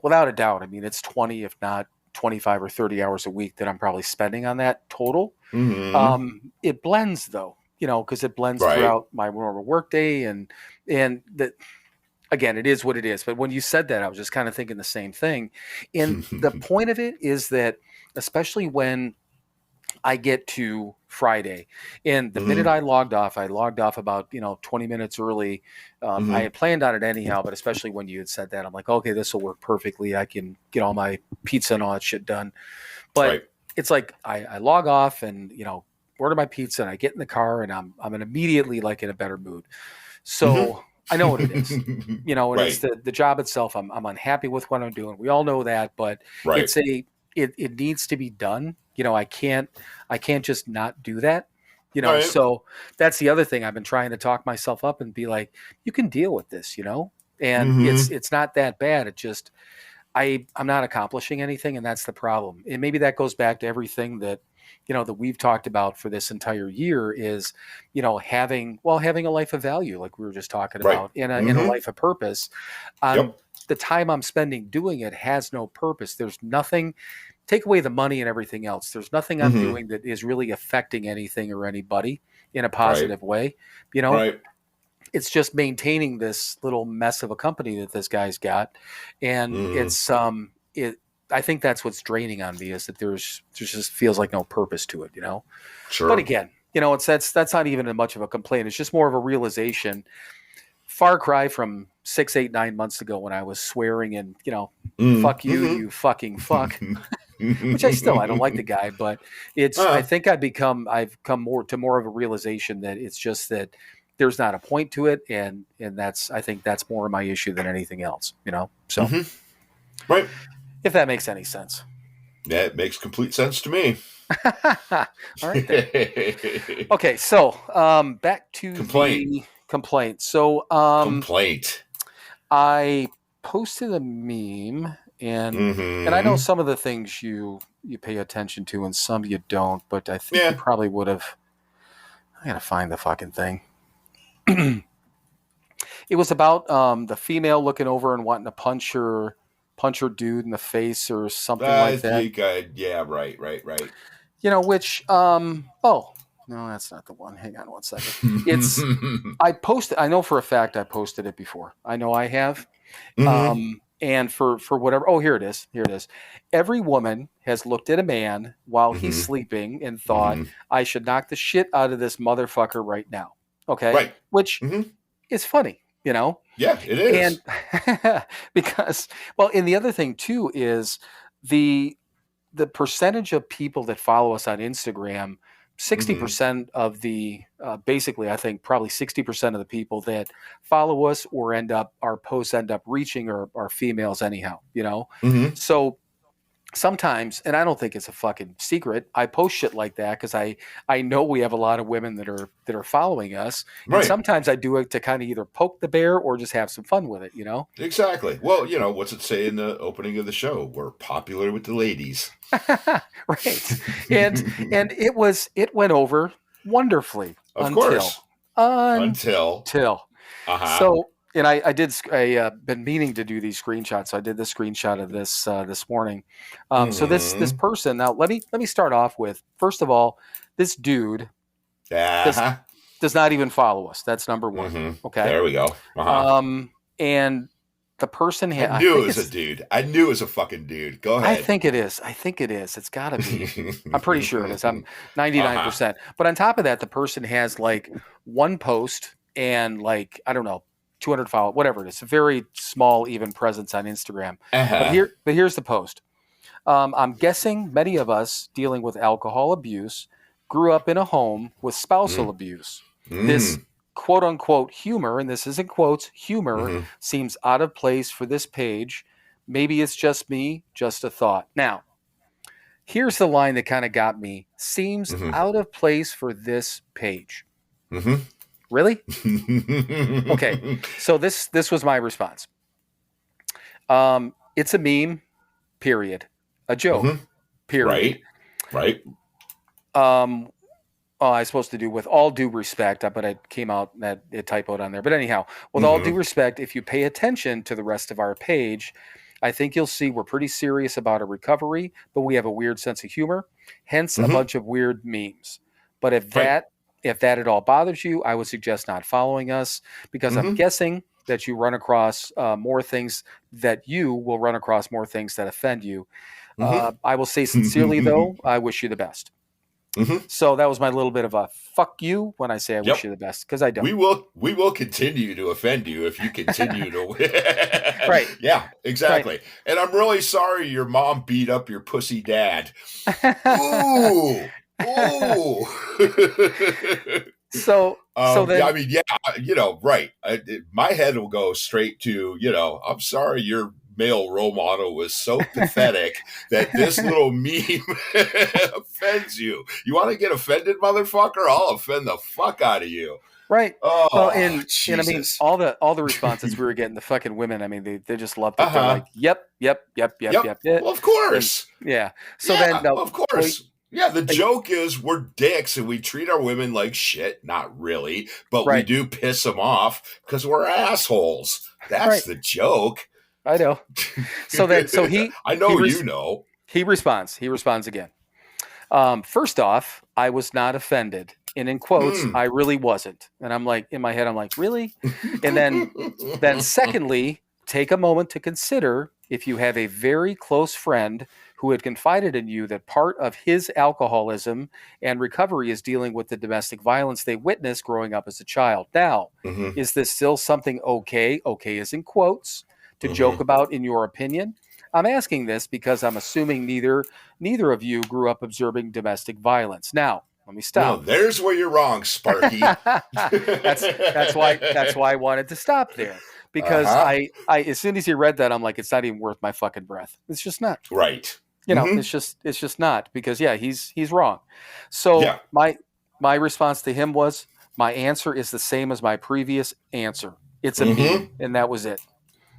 without a doubt. I mean, it's 20, if not 25 or 30 hours a week that I'm probably spending on that total. It blends though, because it blends throughout my normal workday and that, again, it is what it is. But when you said that, I was just kind of thinking the same thing. And the point of it is that, especially when I get to Friday, and the minute I logged off about 20 minutes early. I had planned on it anyhow, but especially when you had said that, I'm like, okay, this will work perfectly. I can get all my pizza and all that shit done. But it's like I log off and order my pizza, and I get in the car, and I'm immediately like in a better mood. So I know what it is, and it's the job itself. I'm unhappy with what I'm doing. We all know that, but it needs to be done. I can't just not do that, so that's the other thing. I've been trying to talk myself up and be like, you can deal with this, and it's not that bad. It just, I'm not accomplishing anything. And that's the problem. And maybe that goes back to everything that, that we've talked about for this entire year is, having a life of value, like we were just talking about, in a life of purpose. The time I'm spending doing it has no purpose. There's nothing. Take away the money and everything else. There's nothing I'm doing that is really affecting anything or anybody in a positive way. It's just maintaining this little mess of a company that this guy's got. And it's, I think that's what's draining on me is that there's just feels like no purpose to it, Sure. But again, that's not even much of a complaint. It's just more of a realization. Far cry from 6, 8, 9 months ago when I was swearing and, fuck you, you fucking fuck. Which I don't like the guy, but it's, I think I've come more of a realization that it's just that there's not a point to it. And I think that's more of my issue than anything else, so right. If that makes any sense. Yeah, it makes complete sense to me. All right. Then. Okay. So, back to the complaint. So, complaint. I posted a meme. And I know some of the things you pay attention to and some you don't, but I think you probably would have. I gotta find the fucking thing. It was about the female looking over and wanting to punch her dude in the face or something like that. Right. Which no, that's not the one. Hang on one second. It's I know for a fact I posted it before. I know I have. And for whatever, here it is. Every woman has looked at a man while he's sleeping and thought, I should knock the shit out of this motherfucker right now. Okay. Right. Which is funny, Yeah, it is. And because, and the other thing too is the percentage of people that follow us on Instagram, 60% of the, basically, I think probably 60% of the people that follow us or our posts end up reaching are females anyhow, So sometimes, and I don't think it's a fucking secret, I post shit like that because I know we have a lot of women that are following us. And sometimes I do it to kind of either poke the bear or just have some fun with it, Exactly. Well, what's it say in the opening of the show? We're popular with the ladies. Right. And it went over wonderfully of course. Until. So, and I been meaning to do these screenshots. So I did the screenshot of this morning. So this person, now let me start off with, first of all, this dude does not even follow us. That's number one. Okay. There we go. And the person I knew it was a dude. I knew it was a fucking dude. Go ahead. I think it is. It's got to be. I'm pretty sure it is. I'm 99%. But on top of that, the person has like one post and like, I don't know, 200 followers, whatever it is. A very small, even presence on Instagram. But here's the post. I'm guessing many of us dealing with alcohol abuse grew up in a home with spousal abuse. This quote unquote humor, and this is in quotes, humor seems out of place for this page. Maybe it's just me, just a thought. Now, here's the line that kind of got me. Seems out of place for this page. Really? Okay. So this was my response. It's a meme, period. A joke, period. Right. I was supposed to do with all due respect, but it came out that it typoed on there. But anyhow, with all due respect, if you pay attention to the rest of our page, I think you'll see we're pretty serious about a recovery, but we have a weird sense of humor, hence a bunch of weird memes. But if that at all bothers you, I would suggest not following us, because I'm guessing that you run across more things that offend you. I will say sincerely, though, I wish you the best. So that was my little bit of a fuck you when I say I wish you the best, because I don't. We will continue to offend you if you continue to Right. Yeah, exactly. Right. And I'm really sorry your mom beat up your pussy dad. Ooh. So then, I mean, right. My head will go straight to, I'm sorry your male role model was so pathetic that this little meme offends you. You want to get offended, motherfucker? I'll offend the fuck out of you. Right. Oh, well, and I mean, Jesus. all the responses we were getting, the fucking women, I mean, they just loved it. They're like, yep. Well, of course. And, yeah. So then, of course. The joke is we're dicks and we treat our women like shit. Not really, but we do piss them off because we're assholes. That's the joke. I know. So he, I know you know. He responds again. First off, I was not offended. And in quotes, I really wasn't. And I'm like, in my head, I'm like, really? And then secondly, take a moment to consider if you have a very close friend who had confided in you that part of his alcoholism and recovery is dealing with the domestic violence they witnessed growing up as a child. Now, is this still something okay is in quotes, to joke about in your opinion? I'm asking this because I'm assuming neither of you grew up observing domestic violence. Now, let me stop. No, there's where you're wrong, Sparky. that's why I wanted to stop there. Because I as soon as he read that, I'm like, it's not even worth my fucking breath. It's just not. Right. It's just not, because he's wrong. So my response to him was, my answer is the same as my previous answer. It's a meme, and that was it.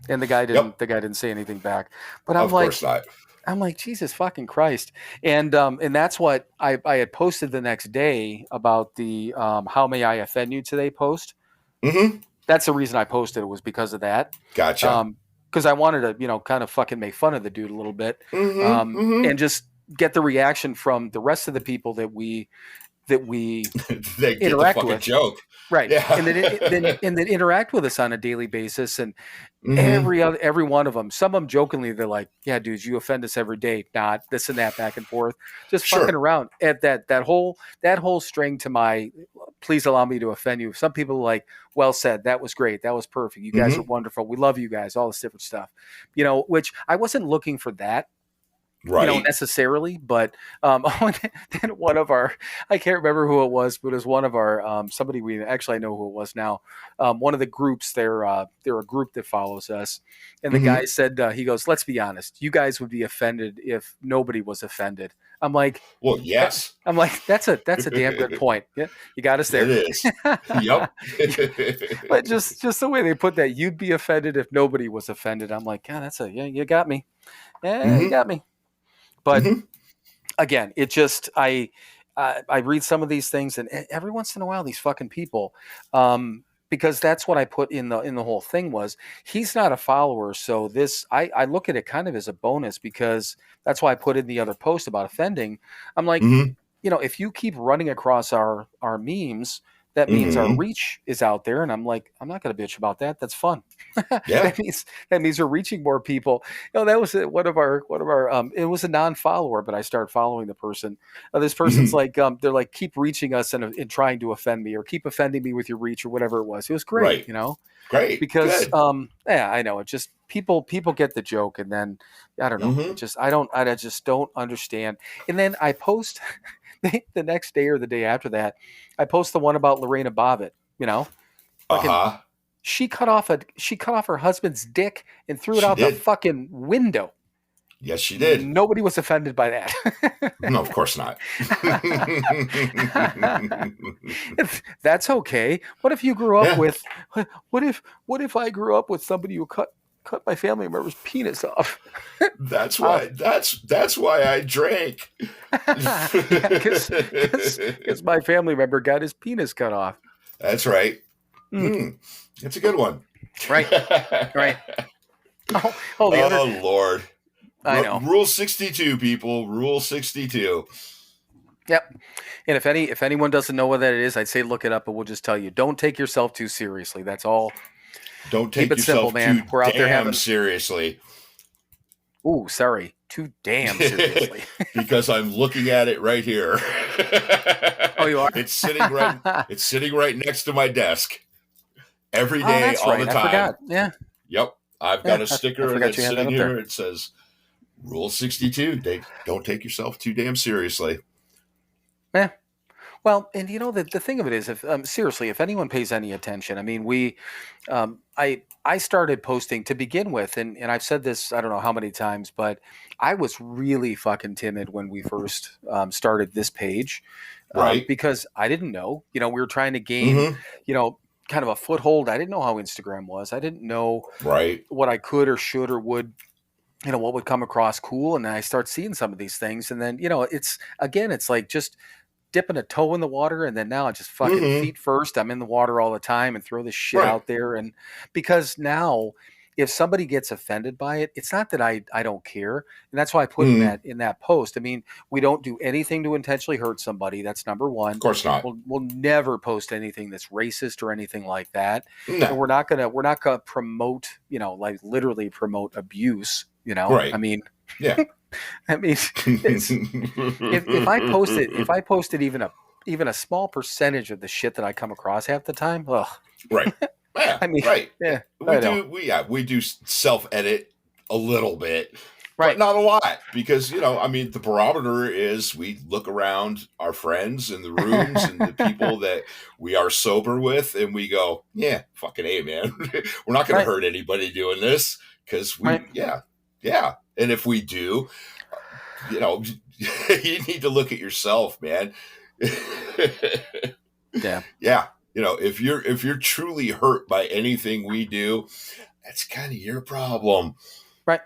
And the guy didn't say anything back. But I'm like, course not. I'm like, Jesus fucking Christ. And that's what I had posted the next day about the how may I offend you today post. That's the reason I posted it, was because of that. Gotcha. Because I wanted to, kind of fucking make fun of the dude a little bit, and just get the reaction from the rest of the people that we they interact get the with. Joke, right? Yeah. and then interact with us on a daily basis, and every one of them. Some of them jokingly, they're like, "Yeah, dudes, you offend us every day." Not this and that, back and forth, just fucking around. At that whole string to my, please allow me to offend you. Some people are like, well said, that was great, that was perfect, you guys are wonderful, we love you guys, all this different stuff, which I wasn't looking for that, necessarily, but then one of our, I can't remember who it was, but it was one of our somebody we actually, I know who it was now, one of the groups, they're a group that follows us, and the guy said, he goes, let's be honest, you guys would be offended if nobody was offended. I'm like, well, yes. I'm like, that's a damn good point. Yeah, you got us there. It is. Yep. But just the way they put that, you'd be offended if nobody was offended. I'm like, God, you got me. Yeah, you got me. But again, it just, I read some of these things, and every once in a while, these fucking people, because that's what I put in the whole thing was he's not a follower. So this, I look at it kind of as a bonus because that's why I put in the other post about offending. I'm like, Mm-hmm. if you keep running across our memes, that means our Mm-hmm. reach is out there. And I'm like, I'm not going to bitch about that. That's fun. Yeah. that means we're reaching more people. That was one of our it was a non-follower, but I started following the person. This person's Mm-hmm. like, they're like, keep reaching us and trying to offend me, or keep offending me with your reach, or whatever it was. It was great, Right. Great. because Good. yeah, I know it just people get the joke, and then I don't know. Mm-hmm. It just I just don't understand. And then I post the next day or the day after that, I post the one about Lorena Bobbitt. Fucking Uh-huh. she cut off her husband's dick and threw it She out the did. fucking window. Yes, she did. Nobody was offended by that. No, of course not. That's okay. What if you grew up Yeah. with what if I grew up with somebody who cut my family member's penis off? That's why I drank. Because my family member got his penis cut off. That's right. It's a good one. Right. Oh, the other. Lord. I know. Rule 62, people. Rule 62. Yep. And if anyone doesn't know what that is, I'd say look it up, but we'll just tell you, don't take yourself too seriously. That's all. Don't take Keep it yourself simple, man. too We're out there damn having. seriously. Ooh, sorry. Too damn seriously. Because I'm looking at it right here. Oh, you are? It's sitting right next to my desk. Every day, that's all right. the time. I forgot. Yeah. Yep. I've got a sticker that's you had that sitting up here. there. It says, Rule 62. Don't take yourself too damn seriously. Yeah. Well, and the thing of it is, if seriously, if anyone pays any attention, I mean, I started posting to begin with, and I've said this I don't know how many times, but I was really fucking timid when we first started this page, Right. because I didn't know. We were trying to gain, Mm-hmm. kind of a foothold. I didn't know how Instagram was. I didn't know Right. what I could or should or would. What would come across cool, and then I start seeing some of these things, and then it's like just dipping a toe in the water, and then now I just fucking feet first. I'm in the water all the time and throw this shit out there, and because now if somebody gets offended by it, it's not that I don't care, and that's why I put in that post. I mean, we don't do anything to intentionally hurt somebody. That's number one. Of course not. We'll never post anything that's racist or anything like that, No. and we're not gonna promote like literally promote abuse. Right. I mean, yeah. I mean, if I posted even a small percentage of the shit that I come across half the time, ugh. Right. Yeah, I mean, right. Yeah, we do self-edit a little bit, right? But not a lot, because the barometer is we look around our friends in the rooms and the people that we are sober with, and we go, yeah, fucking A, man, we're not going to hurt anybody doing this, because yeah. And if we do, you need to look at yourself, man. Yeah. Yeah. If you're truly hurt by anything we do, that's kind of your problem. Right.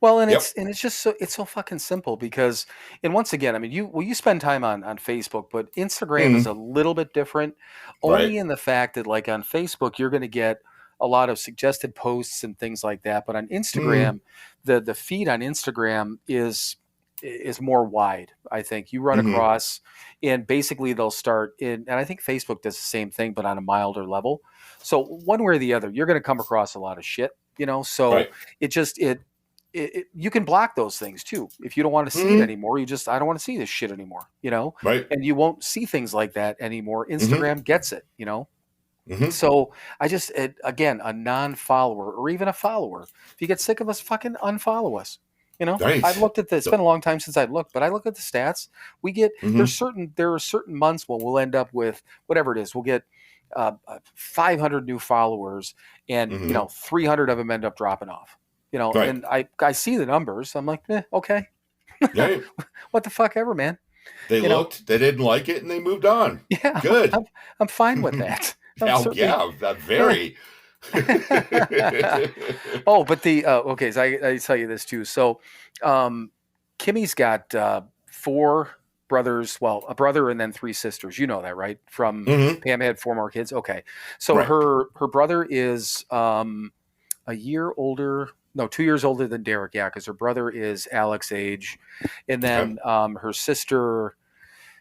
Well, and it's just so fucking simple, because, and once again, I mean, you spend time on Facebook, but Instagram is a little bit different, only in the fact that, like, on Facebook, you're going to get a lot of suggested posts and things like that. But on Instagram, the feed on Instagram is more wide. I think you run across, and basically they'll start in, and I think Facebook does the same thing, but on a milder level. So one way or the other, you're going to come across a lot of shit, so it you can block those things too. If you don't want to see it anymore, I don't want to see this shit anymore, and you won't see things like that anymore. Instagram gets it, So I just, again, a non-follower or even a follower, if you get sick of us, fucking unfollow us. I've looked at this. It's been a long time since I've looked, but I look at the stats. We get there are certain months when we'll end up with whatever it is. We'll get 500 new followers, and 300 of them end up dropping off. And I see the numbers. I'm like, okay, what the fuck ever, man. They looked, they didn't like it, and they moved on. Yeah, good. I'm fine with that. Very. Oh, but so I tell you this too. So Kimmy's got 4 brothers, well, a brother and then 3 sisters. You know that, right? From Mhm. Pam had 4 more kids. Okay. So Right. her brother is a year older, no, 2 years older than Derek. Yeah, because her brother is Alex's age. And Okay. then her sister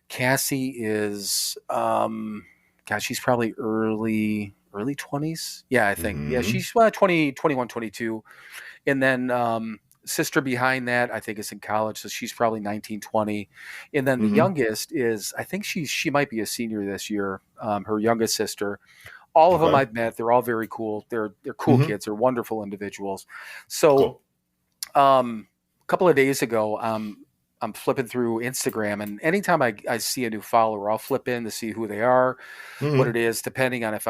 Cassie is gosh, she's probably early 20s. Yeah, I think. Yeah, Mhm. she's 20, 21, 22. And then sister behind that, I think, is in college, so she's probably 19, 20. And then the Mhm. youngest is, I think she might be a senior this year. Her youngest sister. All of them Okay. I've met. They're all very cool. They're cool Mhm. kids. They're wonderful individuals. So Cool. a couple of days ago, I'm flipping through Instagram, and anytime I see a new follower, I'll flip in to see who they are, what it Mhm. is, depending on if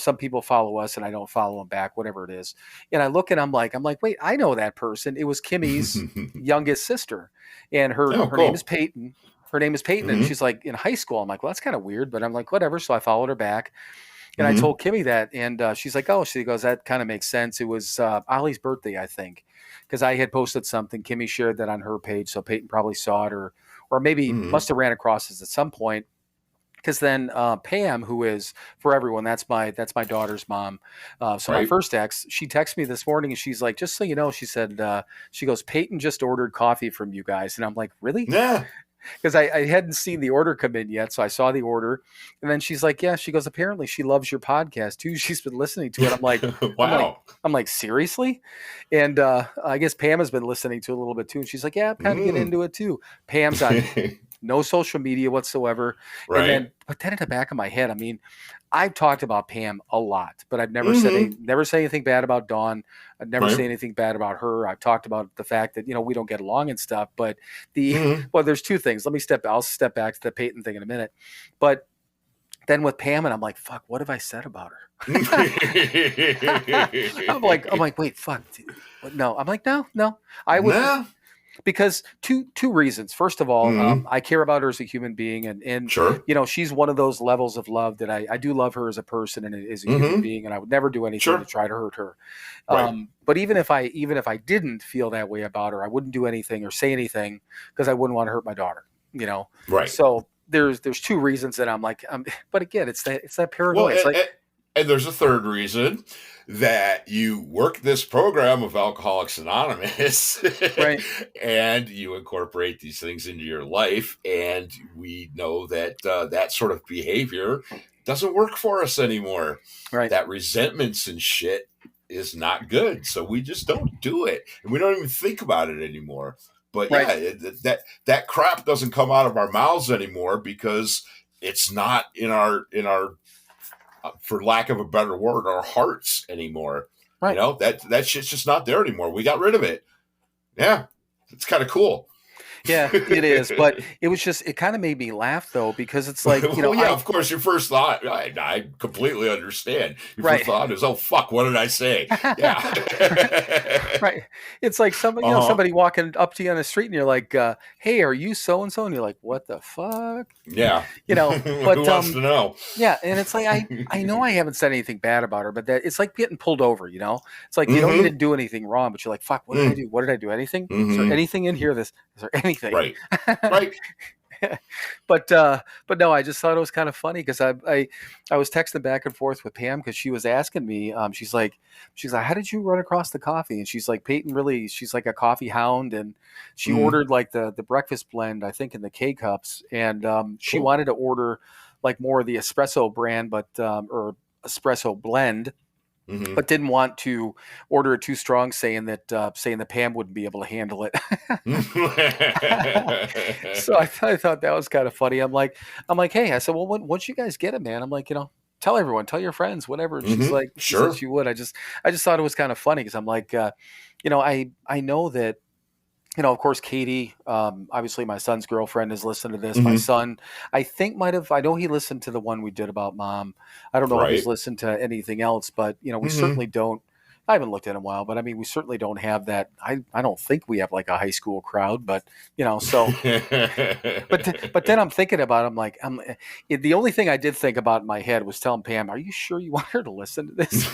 some people follow us and I don't follow them back, whatever it is. And I look and I'm like, wait, I know that person. It was Kimmy's youngest sister, and Oh, her name is cool. Peyton. Her name is Peyton, and Mhm. she's like in high school. I'm like, well, that's kind of weird, but I'm like, whatever. So I followed her back, and I Mhm. told Kimmy that, and she's like, "Oh," she goes, "that kind of makes sense." It was Ollie's birthday, I think, because I had posted something. Kimmy shared that on her page, so Peyton probably saw it, or maybe Mhm. must have ran across this at some point. Because then Pam, who is for everyone, that's my daughter's mom. So my Right. first ex, she texted me this morning, and she's like, "Just so you know," she said, she goes, "Peyton just ordered coffee from you guys," and I'm like, "Really?" Yeah. Because I hadn't seen the order come in yet. So I saw the order, and then she's like, "Yeah," she goes, "Apparently she loves your podcast too. She's been listening to it." I'm like, Wow. I'm like, seriously? And I guess Pam has been listening to it a little bit too. And she's like, "Yeah, I'm kind of getting Mm. into it too." Pam's on no social media whatsoever. And Right. then, but then in the back of my head, I mean, I've talked about Pam a lot, but I've Mhm. never said anything bad about Dawn. I've never Right. said anything bad about her. I've talked about the fact that we don't get along and stuff. But the Mhm. well, there's 2 things. I'll step back to the Peyton thing in a minute. But then with Pam, and I'm like, fuck, what have I said about her? I'm like, wait, fuck. What? No, I'm like, no. I would Nah. because two reasons. First of all, Mhm. I care about her as a human being, and Sure. she's one of those levels of love that I do love her as a person and as a human Mhm. being, and I would never do anything to Sure. try to hurt her. Right. But even if I didn't feel that way about her, I wouldn't do anything or say anything because I wouldn't want to hurt my daughter. Right. So there's 2 reasons that I'm like, but again, it's that Well, paranoia. It's like, and there's a third reason that you work this program of Alcoholics Anonymous right, and you incorporate these things into your life. And we know that that sort of behavior doesn't work for us anymore. right, That resentments and shit is not good. So we just don't do it. And we don't even think about it anymore. But right, yeah, that crap doesn't come out of our mouths anymore because it's not in our for lack of a better word, our hearts anymore. right. That shit's just not there anymore. We got rid of it. Yeah, it's kind of cool. Yeah, it is. But it kind of made me laugh though, because it's like, Well, yeah, of course. Your first thought, I completely understand. Your first right. thought is, "Oh fuck, what did I say?" Yeah. Right. It's like Uh-huh. somebody walking up to you on the street and you're like, "Hey, are you so and so?" And you're like, "What the fuck?" Yeah. Who But wants to know? yeah, and it's like I know I haven't said anything bad about her, but that it's like getting pulled over. It's like you Mm-hmm. didn't do anything wrong, but you're like, "Fuck, what did I Mm. do? What did I do? Anything? Is there Mm-hmm. anything in here? Is there anything?" Right. Right. But no, I just thought it was kind of funny because I was texting back and forth with Pam because she was asking me. She's like, how did you run across the coffee? And she's like, Peyton really, she's like a coffee hound, and she Mm. ordered like the breakfast blend, I think, in the K cups, and she Cool. wanted to order like more of the espresso brand, but or espresso blend, Mm-hmm. but didn't want to order it too strong, saying that Pam wouldn't be able to handle it. So I thought that was kind of funny. I'm like, hey, I said, well, once you guys get it, man, I'm like, tell everyone, tell your friends, whatever. And Mm-hmm. she said Sure. she would. I just thought it was kind of funny because I'm like, I know that, of course, Katie, obviously my son's girlfriend has listened to this. My Mm-hmm. son, I think I know he listened to the one we did about mom. I don't know if he's Right. listened to anything else, but we Mm-hmm. certainly don't I haven't looked in a while, but I mean, we certainly don't have that. I don't think we have like a high school crowd, but so. But then I'm thinking about it, I'm like, the only thing I did think about in my head was telling Pam, "Are you sure you want her to listen to this?"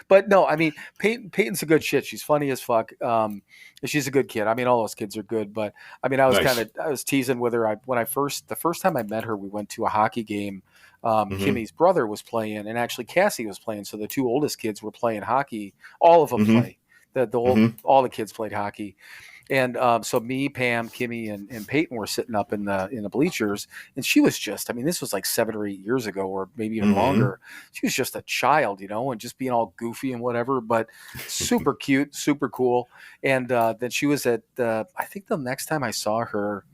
But no, I mean, Peyton's a good shit. She's funny as fuck. She's a good kid. I mean, all those kids are good. But I mean, I was teasing with her. The first time I met her, we went to a hockey game. Kimmy's brother was playing, and actually Cassie was playing. So the two oldest kids were playing hockey. All of them play. All the kids played hockey. And so me, Pam, Kimmy, and Peyton were sitting up in the bleachers, and she was just, I mean, this was like 7 or 8 years ago, or maybe even longer. She was just a child, and just being all goofy and whatever, but super cute, super cool. And then she was at, I think the next time I saw her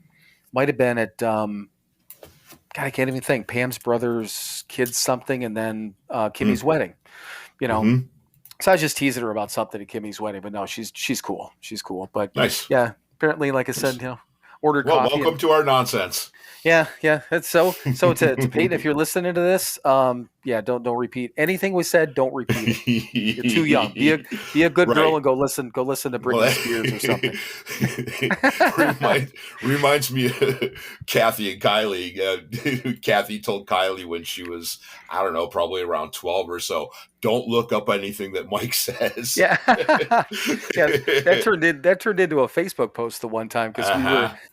might have been at, God, I can't even think, Pam's brother's kids something, and then Kimmy's wedding, So I was just teasing her about something at Kimmy's wedding, but no, she's cool. She's cool. But nice. Yeah, apparently, like I said, ordered coffee. Welcome to our nonsense. Yeah. That's so to Peyton, if you're listening to this, don't repeat anything we said. Don't repeat it. You're too young. Be a good girl and go listen to Britney Spears or something. Reminds me of Kathy and Kylie. Kathy told Kylie when she was, I don't know, probably around 12 or so, don't look up anything that Mike says. Yeah. That turned into a Facebook post the one time because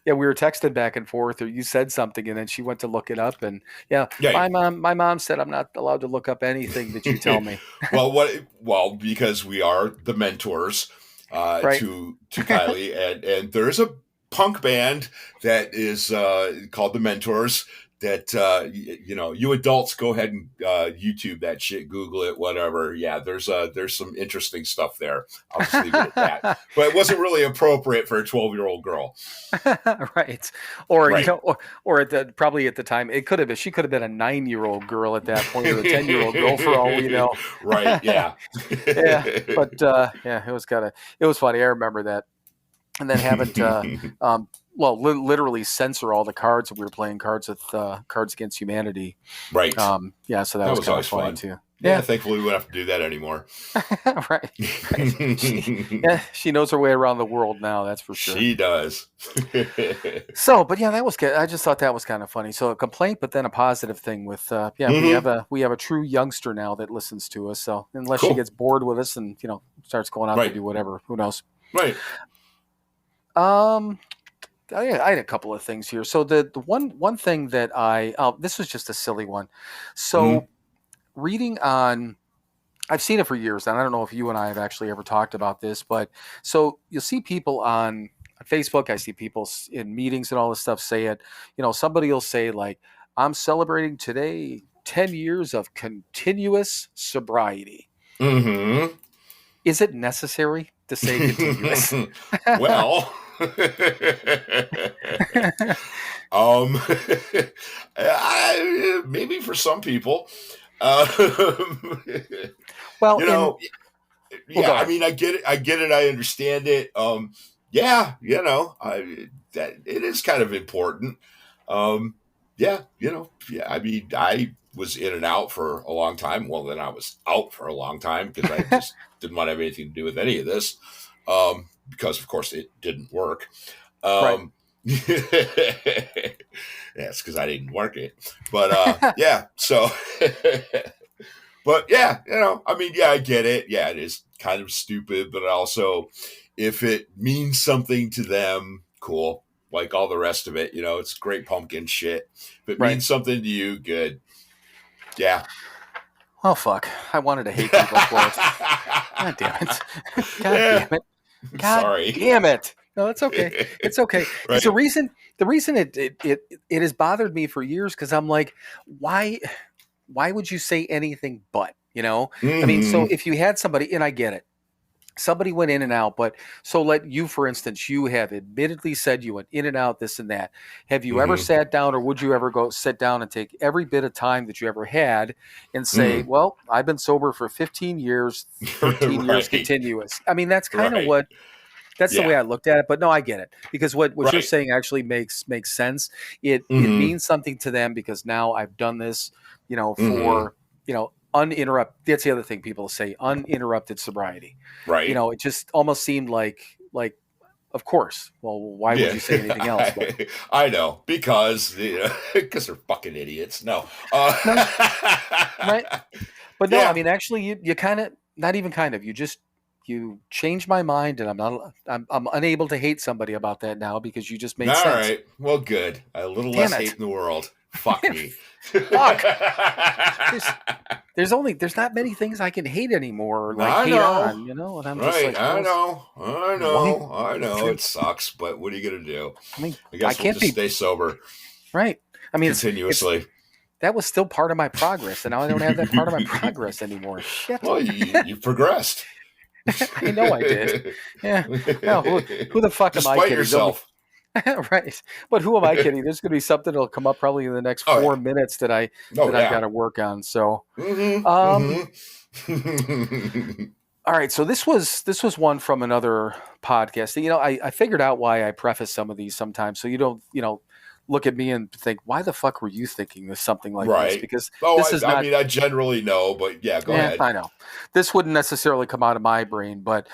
we were texting back and forth, or you said something and then she went to look it up, and my mom said I'm not allowed to look up anything that you tell me. Well, because we are the mentors to Kylie, and there's a punk band that is called the Mentors. That you adults go ahead and YouTube that shit, Google it, whatever. Yeah, there's some interesting stuff there. I'll just leave it at that. But it wasn't really appropriate for a 12-year-old girl, right? Or probably at the time it could have been. She could have been a 9-year-old girl at that point, or a 10-year-old girl for all we know. Right? Yeah. Yeah. But it was funny. I remember that, and then having to. Literally censor all the cards. We were playing cards with Cards Against Humanity. Right. So that was kind of funny too. Yeah. Thankfully, we don't have to do that anymore. Right. She knows her way around the world now. That's for sure. She does. But that was good. I just thought that was kind of funny. So a complaint, but then a positive thing with we have a true youngster now that listens to us. So unless she gets bored with us and starts going out to do whatever, who knows? Right. I had a couple of things here. So the one thing that this was just a silly one. So reading on, I've seen it for years, and I don't know if you and I have actually ever talked about this, but so you'll see people on Facebook. I see people in meetings and all this stuff say it. Somebody will say like, I'm celebrating today 10 years of continuous sobriety. Mm-hmm. Is it necessary to say continuous? Well... maybe for some people. Well, I mean, I get it. I understand it. That it is kind of important. I mean, I was in and out for a long time. Well, then I was out for a long time because I just didn't want to have anything to do with any of this. Because of course it didn't work. Right. It's because I didn't work it. But so but I mean, I get it. Yeah, it is kind of stupid, but also if it means something to them, cool. Like all the rest of it, it's great pumpkin shit. If it means something to you, good. Yeah. Oh fuck. I wanted to hate people for it. God damn it. God damn it. God Sorry. Damn it. No, it's okay. It's okay. Right. The reason it has bothered me for years, because I'm like, why would you say anything but, I mean, so if you had somebody, and I get it, somebody went in and out, but so let you, for instance, you have admittedly said you went in and out, this and that. Have you ever sat down, or would you ever go sit down and take every bit of time that you ever had and say, well, I've been sober for 15 years, 13 years continuous. I mean, that's kind of what, that's the way I looked at it. But no, I get it, because what you're saying actually makes sense. It means something to them because now I've done this, for, uninterrupted. That's the other thing people say, uninterrupted sobriety. Right. It just almost seemed like, of course. Well, why would you say anything else? But, I know, because they're fucking idiots. No. no, right. But no, Yeah. I mean, actually, you kind of, not even kind of, you changed my mind, and I'm unable to hate somebody about that now because you just made All sense. right. Well, good. A little Damn less it. hate in the world. Fuck me. Fuck. There's not many things I can hate anymore, like I hate know. on, and I'm just Right. like, I well, know. It sucks, but what are you going to do? I mean, I guess we'll just stay sober. Right. I mean, continuously. That was still part of my progress, and now I don't have that part of my progress anymore. Shit. Well, you progressed. I know I did. Yeah. Well, who the fuck am I kidding? Yourself. Right. But who am I kidding? There's going to be something that'll come up probably in the next 4 minutes that I've got to work on. So, all right. So this was one from another podcast. I figured out why I preface some of these sometimes, so you don't, look at me and think, why the fuck were you thinking of something like this? Because this is not. I mean, I generally know, but yeah, go ahead. I know this wouldn't necessarily come out of my brain, but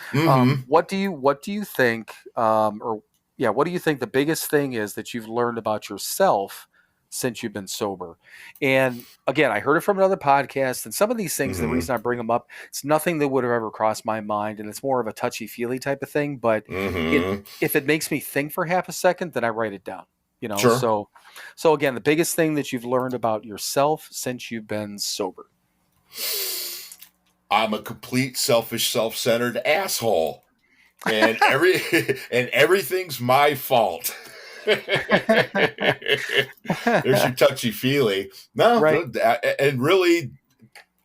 what do you think, what do you think the biggest thing is that you've learned about yourself since you've been sober? And again, I heard it from another podcast, and some of these things, the reason I bring them up, it's nothing that would have ever crossed my mind, and it's more of a touchy-feely type of thing, but if it makes me think for half a second, then I write it down. Sure. So again, the biggest thing that you've learned about yourself since you've been sober. I'm a complete selfish, self-centered asshole, and everything's my fault. There's your touchy-feely. No, right. And really,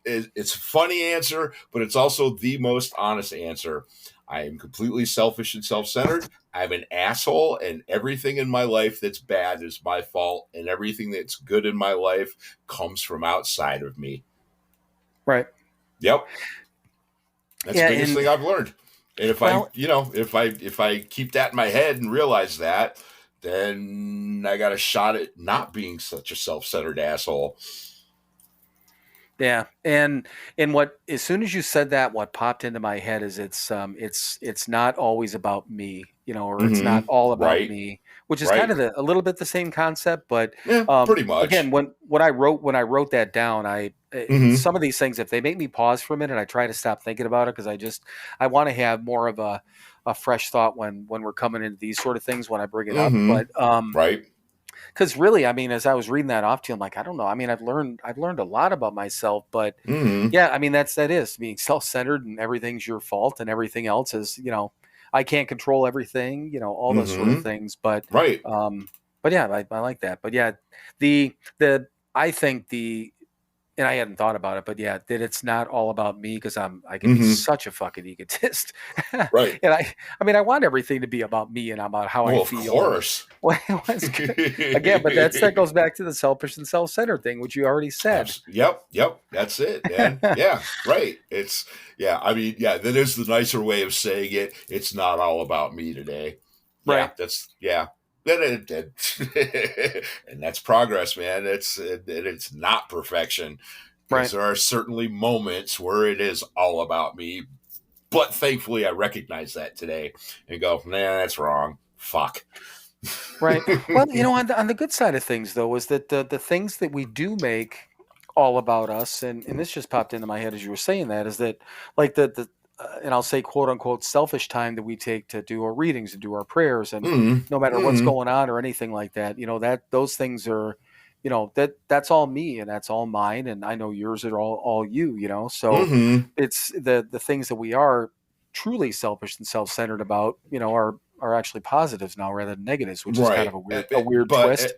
it's a funny answer, but it's also the most honest answer. I am completely selfish and self-centered. I'm an asshole, and everything in my life that's bad is my fault, and everything that's good in my life comes from outside of me. Right. Yep. That's the biggest thing I've learned. And if I keep that in my head and realize that, then I got a shot at not being such a self-centered asshole. Yeah, and what, as soon as you said that, what popped into my head is it's not always about me, or it's not all about me, which is kind of a little bit the same concept, but pretty much. Again, when I wrote that down, some of these things, if they make me pause for a minute, I try to stop thinking about it because I want to have more of a fresh thought when we're coming into these sort of things when I bring it up, but right. Because really, I mean, as I was reading that off to you, I'm like, I don't know. I mean, I've learned a lot about myself, but yeah, I mean, that is being self-centered and everything's your fault and everything else is, I can't control everything, all those sort of things. But right. But yeah, I like that. But yeah, I think and I hadn't thought about it, but yeah, that it's not all about me because I can be such a fucking egotist. Right. And I mean, I want everything to be about me and about how I feel. Of course. Again, but that goes back to the selfish and self-centered thing, which you already said. Yep. That's it, man. Yeah, right. I mean, that is the nicer way of saying it. It's not all about me today. Right. And that's progress, man. It's not perfection. Because there are certainly moments where it is all about me. But thankfully, I recognize that today and go, nah, that's wrong. Fuck. Right. Well, on the good side of things, though, is that the things that we do make all about us, and this just popped into my head as you were saying that, is that like and I'll say quote unquote selfish time that we take to do our readings and do our prayers, and no matter what's going on or anything like that, that those things are, that's all me and that's all mine, and I know yours are all you, so it's the things that we are truly selfish and self-centered about, are actually positives now rather than negatives, which is kind of a weird twist.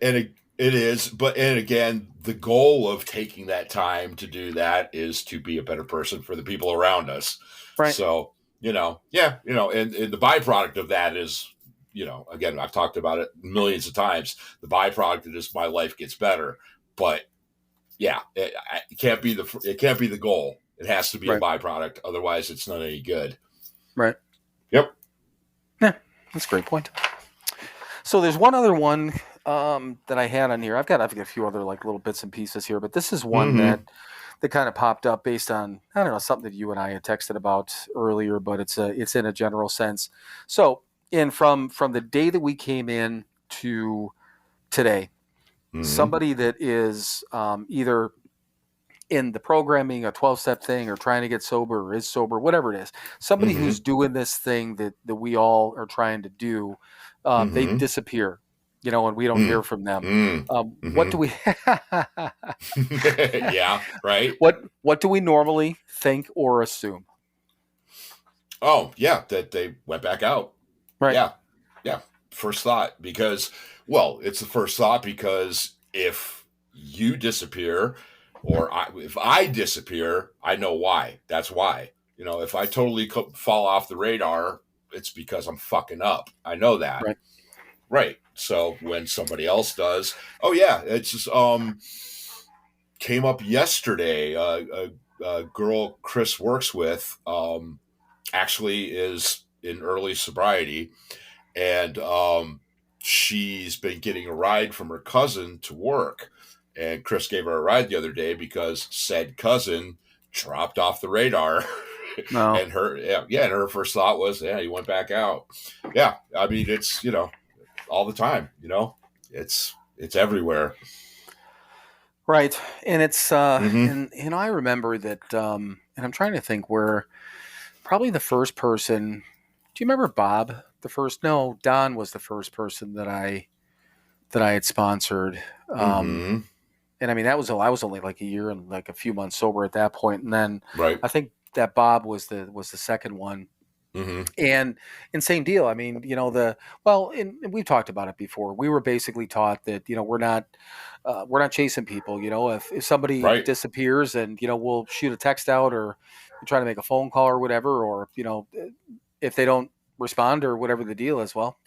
It is, but again, the goal of taking that time to do that is to be a better person for the people around us. Right. So, and the byproduct of that is, again, I've talked about it millions of times. The byproduct is my life gets better, but it can't be the goal. It has to be a byproduct. Otherwise it's not any good. Right. Yep. Yeah. That's a great point. So there's one other one that I had on here. I've got a few other like little bits and pieces here, but this is one kind of popped up based on, I don't know, something that you and I had texted about earlier, but it's in a general sense. So, from the day that we came in to today, somebody that is either in the programming, a 12-step thing, or trying to get sober, or is sober, whatever it is, somebody who's doing this thing that we all are trying to do, they disappear, and we don't hear from them. What do we Yeah, right. What do we normally think or assume? Oh, yeah, that they went back out. Right. Yeah. First thought, because, well, it's the first thought because if you disappear or if I disappear, I know why. That's why. If I totally fall off the radar, it's because I'm fucking up. I know that. Right. So when somebody else does, oh yeah, it's just came up yesterday. A girl Chris works with actually is in early sobriety, and she's been getting a ride from her cousin to work. And Chris gave her a ride the other day because said cousin dropped off the radar. No. And her first thought was, he went back out. Yeah, I mean, it's all the time. It's everywhere. Right, and it's and I remember that, and I'm trying to think where probably the first person. Do you remember Bob? Don was the first person that I had sponsored. And I mean, I was only like a year and like a few months sober at that point. And then I think that Bob was the second one. And same deal. I mean, and we've talked about it before. We were basically taught that, we're not chasing people. If somebody disappears, and, we'll shoot a text out or try to make a phone call or whatever, or, if they don't respond or whatever the deal is, well,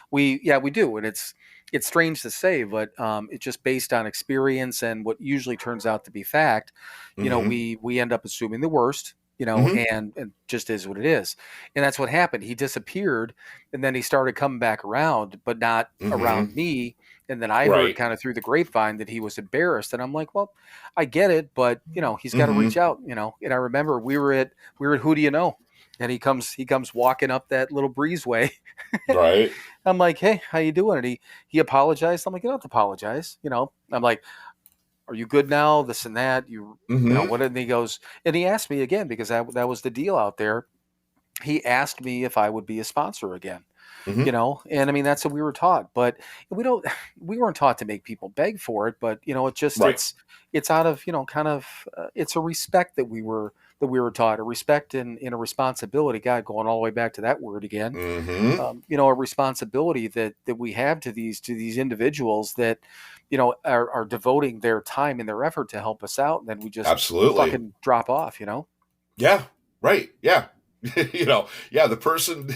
we do. And it's strange to say, but it's just based on experience and what usually turns out to be fact. We end up assuming the worst, and just is what it is. And that's what happened. He disappeared, and then he started coming back around, but not around me. And then I heard kind of through the grapevine that he was embarrassed. And I'm like, well, I get it, but he's got to reach out, And I remember we were at Who Do You Know? And he comes walking up that little breezeway. Right. I'm like, hey, how you doing? And he apologized. I'm like, you don't have to apologize. I'm like, are you good now? This and that. What? And he goes, and he asked me again, because that was the deal out there. He asked me if I would be a sponsor again. And I mean, that's what we were taught, but we weren't taught to make people beg for it, but it's out of, it's a respect that we were taught, a respect and a responsibility. God, going all the way back to that word again, a responsibility that we have to these individuals that, are devoting their time and their effort to help us out. And then we just fucking drop off, Yeah. Right. Yeah. The person,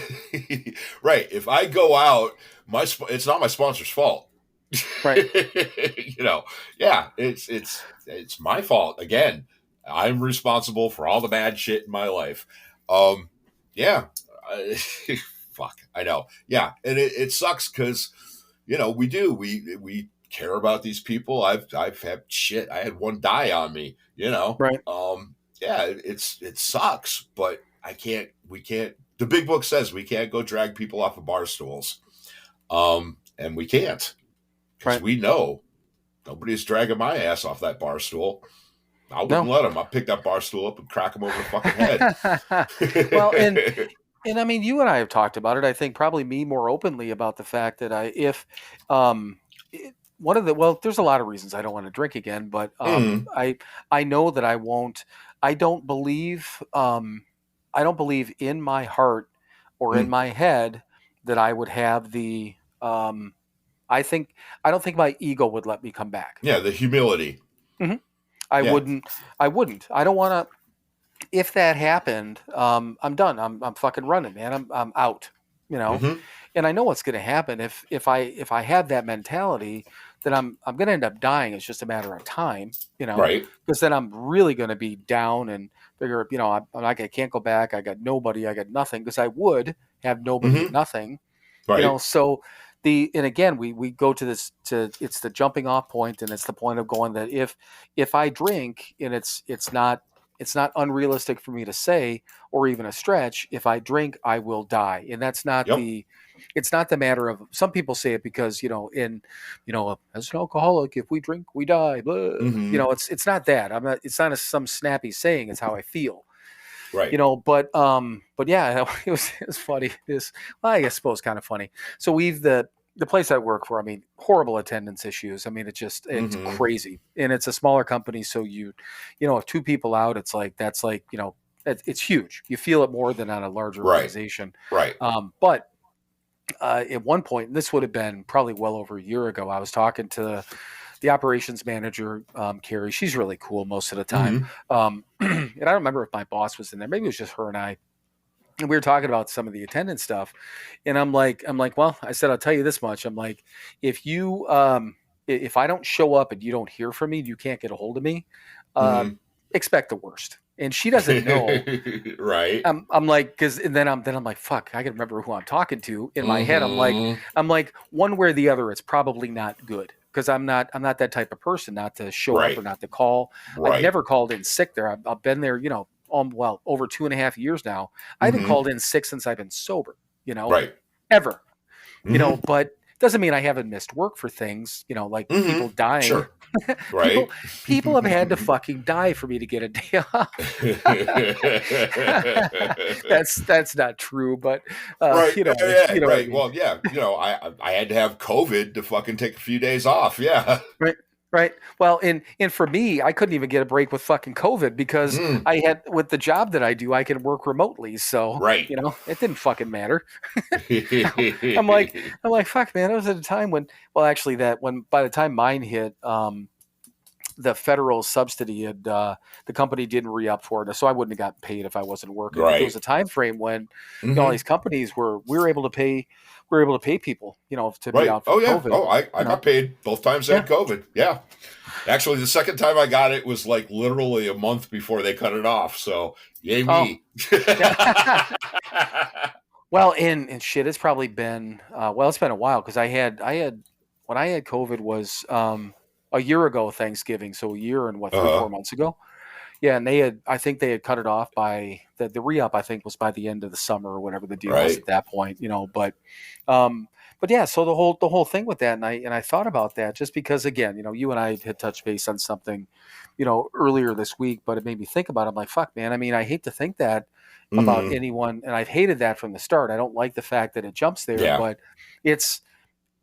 right. If I go out, it's not my sponsor's fault. Right. Yeah, it's my fault. Again, I'm responsible for all the bad shit in my life. Yeah. Fuck. I know. Yeah. And it sucks because, we care about these people. I've had shit. I had one die on me, Right. Yeah, it sucks, but we can't, the big book says we can't go drag people off of bar stools. And we can't, because we know nobody's dragging my ass off that bar stool. I wouldn't let them. I'd pick that bar stool up and crack them over the fucking head. Well, and I mean, you and I have talked about it. I think probably me more openly about the fact that there's a lot of reasons I don't want to drink again, but I know that I won't. I don't believe in my heart or in my head that I would have the. I don't think my ego would let me come back. Yeah, the humility. I wouldn't. I don't want to. If that happened, I'm done. I'm fucking running, man. I'm out. And I know what's going to happen if I have that mentality, then I'm going to end up dying. It's just a matter of time, Right. Because then I'm really going to be down and figure, I can't go back. I got nobody. I got nothing, because I would have nobody and nothing, Right. So and again, we go to this, it's the jumping off point, and it's the point of going that if I drink, and it's not unrealistic for me to say, or even a stretch, if I drink, I will die. And that's not Yep. it's not the matter of, some people say it because, as an alcoholic, if we drink, we die. Blah. Mhm. It's not that. It's not some snappy saying. It's how I feel. Right. But yeah, it was funny. I suppose kind of funny. So the place I work for, I mean, horrible attendance issues. I mean, it's Mhm. crazy, and it's a smaller company. So if two people out, it's like, that's like, it's huge. You feel it more than on a larger Right. organization. Right. But at one point, and this would have been probably well over a year ago, I was talking to the operations manager, Carrie. She's really cool most of the time. Mhm. And I don't remember if my boss was in there. Maybe it was just her and I. And we were talking about some of the attendance stuff. And I'm like, well, I said, I'll tell you this much. I'm like, if I don't show up and you don't hear from me, you can't get a hold of me, Mhm. expect the worst. And she doesn't know. Right. I'm like, and then I'm like, fuck, I can remember who I'm talking to in my head. Mhm. I'm like, one way or the other, it's probably not good, because I'm not that type of person, not to show up Right. or not to call. I've Right. never called in sick there. I've been there, over 2.5 years now. I haven't Mhm. called in sick since I've been sober, Right. ever, Mhm. but doesn't mean I haven't missed work for things, like people Mhm. dying. Sure. Right. People have had to fucking die for me to get a day off. That's not true, but Right. Yeah. what I Right. mean. Well, yeah. I had to have COVID to fucking take a few days off. Yeah. Right. Right. Well, and for me, I couldn't even get a break with fucking COVID, because Mm. I had, with the job that I do, I can work remotely. So, Right. it didn't fucking matter. I'm like, fuck, man. It was at a time when, well, actually, by the time mine hit, the federal subsidy had, the company didn't re-up for it, so I wouldn't have gotten paid if I wasn't working. But there was Right. a time frame when all Mhm. these companies we were able to pay people, to be Right. out for Oh yeah. COVID. Oh, I got paid both times I Yeah. had COVID. Yeah. Actually, the second time I got it was like literally a month before they cut it off. So yay Oh, me. yeah. Well, and shit, it's probably been, it's been a while, because I had when I had COVID was, a year ago Thanksgiving, so a year and what, 3-4 Uh-huh. months ago. Yeah, and I think they had cut it off by the re-up, I think, was by the end of the summer, or whatever the deal was Right. at that point, but yeah, so the whole thing with that, and I thought about that, just because, again, you and I had touched base on something, earlier this week, but it made me think about it. I'm like, fuck, man. I mean, I hate to think that about Mhm. anyone, and I've hated that from the start. I don't like the fact that it jumps there, Yeah. but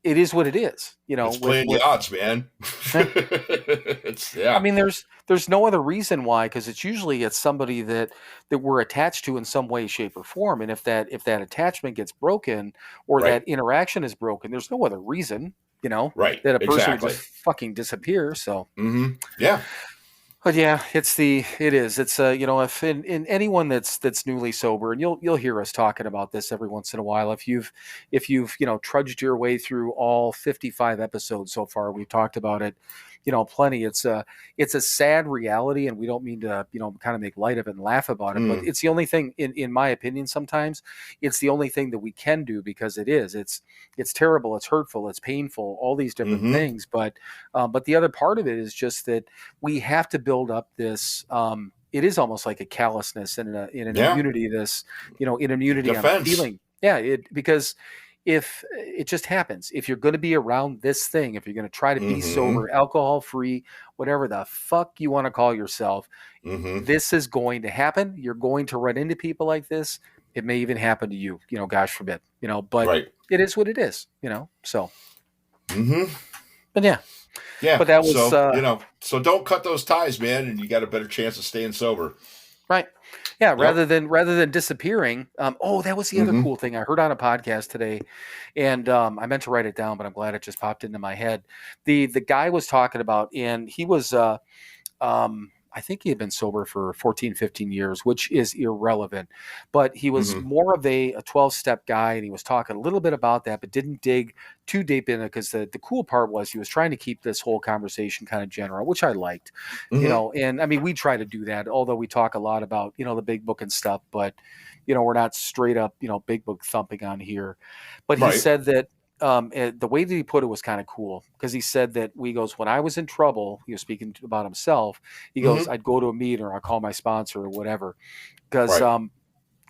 it is what it is, It's with playing the odds, man. eh, It's I yeah. mean, there's no other reason why, because it's somebody that we're attached to in some way, shape, or form. And if that attachment gets broken, or that Right. interaction is broken, there's no other reason, Right. that a person would just Exactly. fucking disappear. So, Mhm. Yeah. but yeah, it's if in anyone that's newly sober, and you'll hear us talking about this every once in a while. If you've trudged your way through all 55 episodes so far, we've talked about it, plenty. It's a sad reality, and we don't mean to kind of make light of it and laugh about it, but Mm. it's the only thing, in my opinion, sometimes it's the only thing that we can do, because it's terrible, it's hurtful, it's painful, all these different Mhm. things. But the other part of it is just that we have to build up this, it is almost like a callousness and an Yeah. immunity, an immunity on a Defense. feeling. Yeah, because if it just happens, if you're going to be around this thing, if you're going to try to be Mhm. sober, alcohol free, whatever the fuck you want to call yourself, Mhm. this is going to happen. You're going to run into people like this. It may even happen to you, gosh forbid, but Right. it is what it is, so, Mhm. but yeah, Yeah. but that was, So, so don't cut those ties, man, and you got a better chance of staying sober. right. Yeah, Yep. rather than disappearing. That was the other Mhm. cool thing I heard on a podcast today, and I meant to write it down, but I'm glad it just popped into my head. The guy was talking about, and he was, I think he had been sober for 14, 15 years, which is irrelevant. But he was Mhm. more of a 12-step guy, and he was talking a little bit about that, but didn't dig too deep in it, because the cool part was he was trying to keep this whole conversation kind of general, which I liked, Mhm. and I mean, we try to do that, although we talk a lot about, the big book and stuff, but, we're not straight up, big book thumping on here. But he Right. said that the way that he put it was kind of cool, because he said that when I was in trouble, he was speaking about himself. He goes, I'd go to a meeting or I'll call my sponsor or whatever. Because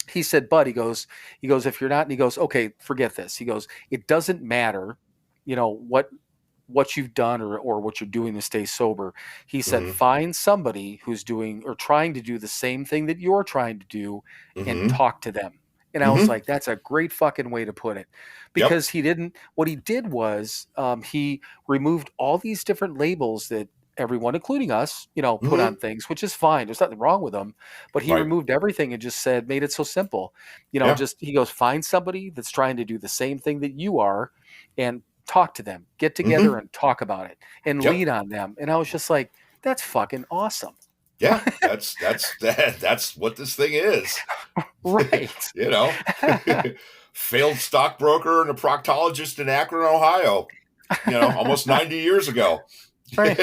he said, but he goes, if you're not, and he goes, okay, forget this. He goes, it doesn't matter, what you've done or what you're doing to stay sober. He said, find somebody who's doing or trying to do the same thing that you're trying to do and talk to them. And I was like, that's a great fucking way to put it, because what he did was he removed all these different labels that everyone, including us, put on things, which is fine. There's nothing wrong with them, but he removed everything and just made it so simple, he goes, find somebody that's trying to do the same thing that you are and talk to them, get together and talk about it and lean on them. And I was just like, that's fucking awesome. Yeah, that's what this thing is. Right. Failed stockbroker and a proctologist in Akron, Ohio, almost 90 years ago. Right.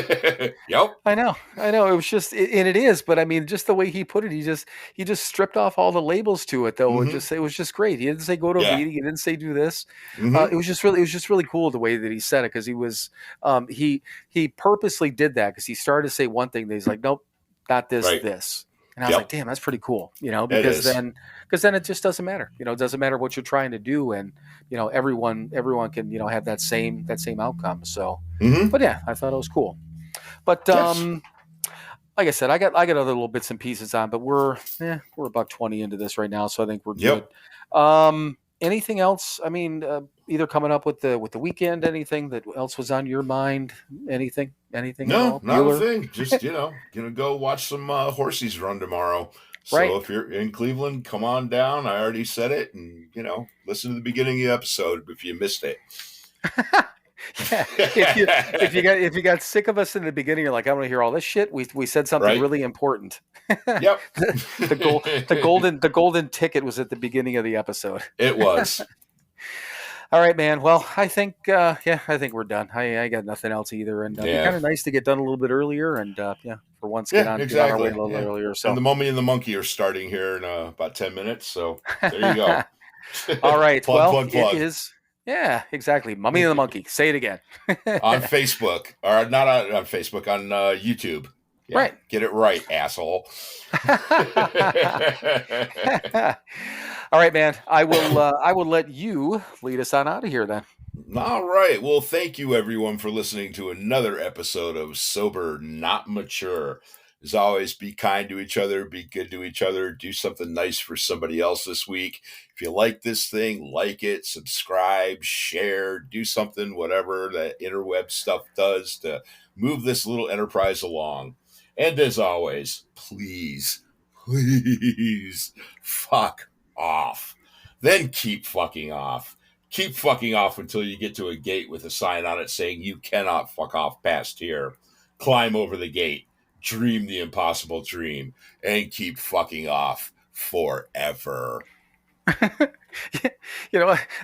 Yep. I know. It was just, and it is, but I mean, just the way he put it, he just stripped off all the labels to it, though. It was just great. He didn't say go to a meeting. He didn't say do this. It was just really cool the way that he said it, because he was, he purposely did that, because he started to say one thing, that he's like, nope, not this, this. And I was like, damn, that's pretty cool, because then it just doesn't matter. It doesn't matter what you're trying to do, and everyone can have that same outcome. So, but yeah, I thought it was cool. But like I said, I got other little bits and pieces on, but we're about 20 into this right now, so I think we're good. Anything else? I mean, either coming up with the weekend, anything that else was on your mind? Anything? No, not a thing. Just gonna go watch some horsies run tomorrow. So if you're in Cleveland, come on down. I already said it, and listen to the beginning of the episode if you missed it. If you got sick of us in the beginning, you're like, I want to hear all this shit. We said something really important. Yep. the golden ticket was at the beginning of the episode. It was. All right, man. Well, I think we're done. I got nothing else either, and it's kind of nice to get done a little bit earlier, and for once get on our way a little earlier. So, and the Mummy and the Monkey are starting here in about 10 minutes. So there you go. All right. plug. It is. Yeah, exactly. Mummy and the Monkey. Say it again. On Facebook, or not on Facebook, on YouTube. Yeah, right. Get it right, asshole. All right, man. I will let you lead us on out of here then. All right. Well, thank you everyone for listening to another episode of Sober Not Mature. As always, be kind to each other, be good to each other, do something nice for somebody else this week. If you like this thing, like it, subscribe, share, do something, whatever that interweb stuff does to move this little enterprise along. And as always, please fuck off. Then keep fucking off. Keep fucking off until you get to a gate with a sign on it saying you cannot fuck off past here. Climb over the gate. Dream the impossible dream and keep fucking off forever. I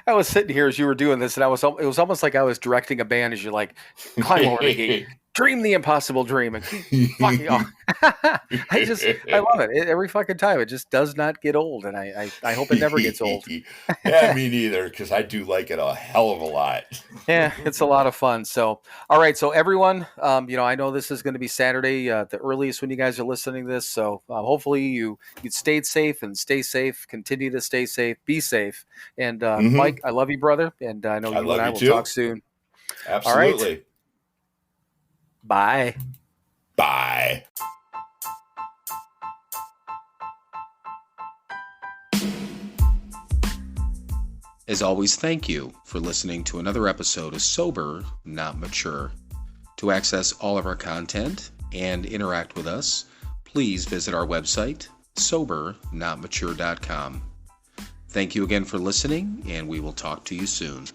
was sitting here as you were doing this, and it was almost like I was directing a band as you're like, climb over the gate, dream the impossible dream, and keep fucking off. I love it. Every fucking time. It just does not get old, and I hope it never gets old. Yeah, me neither, because I do like it a hell of a lot. Yeah, it's a lot of fun. So, all right. So everyone, I know this is going to be Saturday, the earliest when you guys are listening to this. So hopefully you stayed safe and stay safe. Continue to stay safe. Be safe. And Mike, I love you, brother. And I know you and I will talk soon. Absolutely. All right. Bye. Bye. As always, thank you for listening to another episode of Sober Not Mature. To access all of our content and interact with us, please visit our website, SoberNotMature.com. Thank you again for listening, and we will talk to you soon.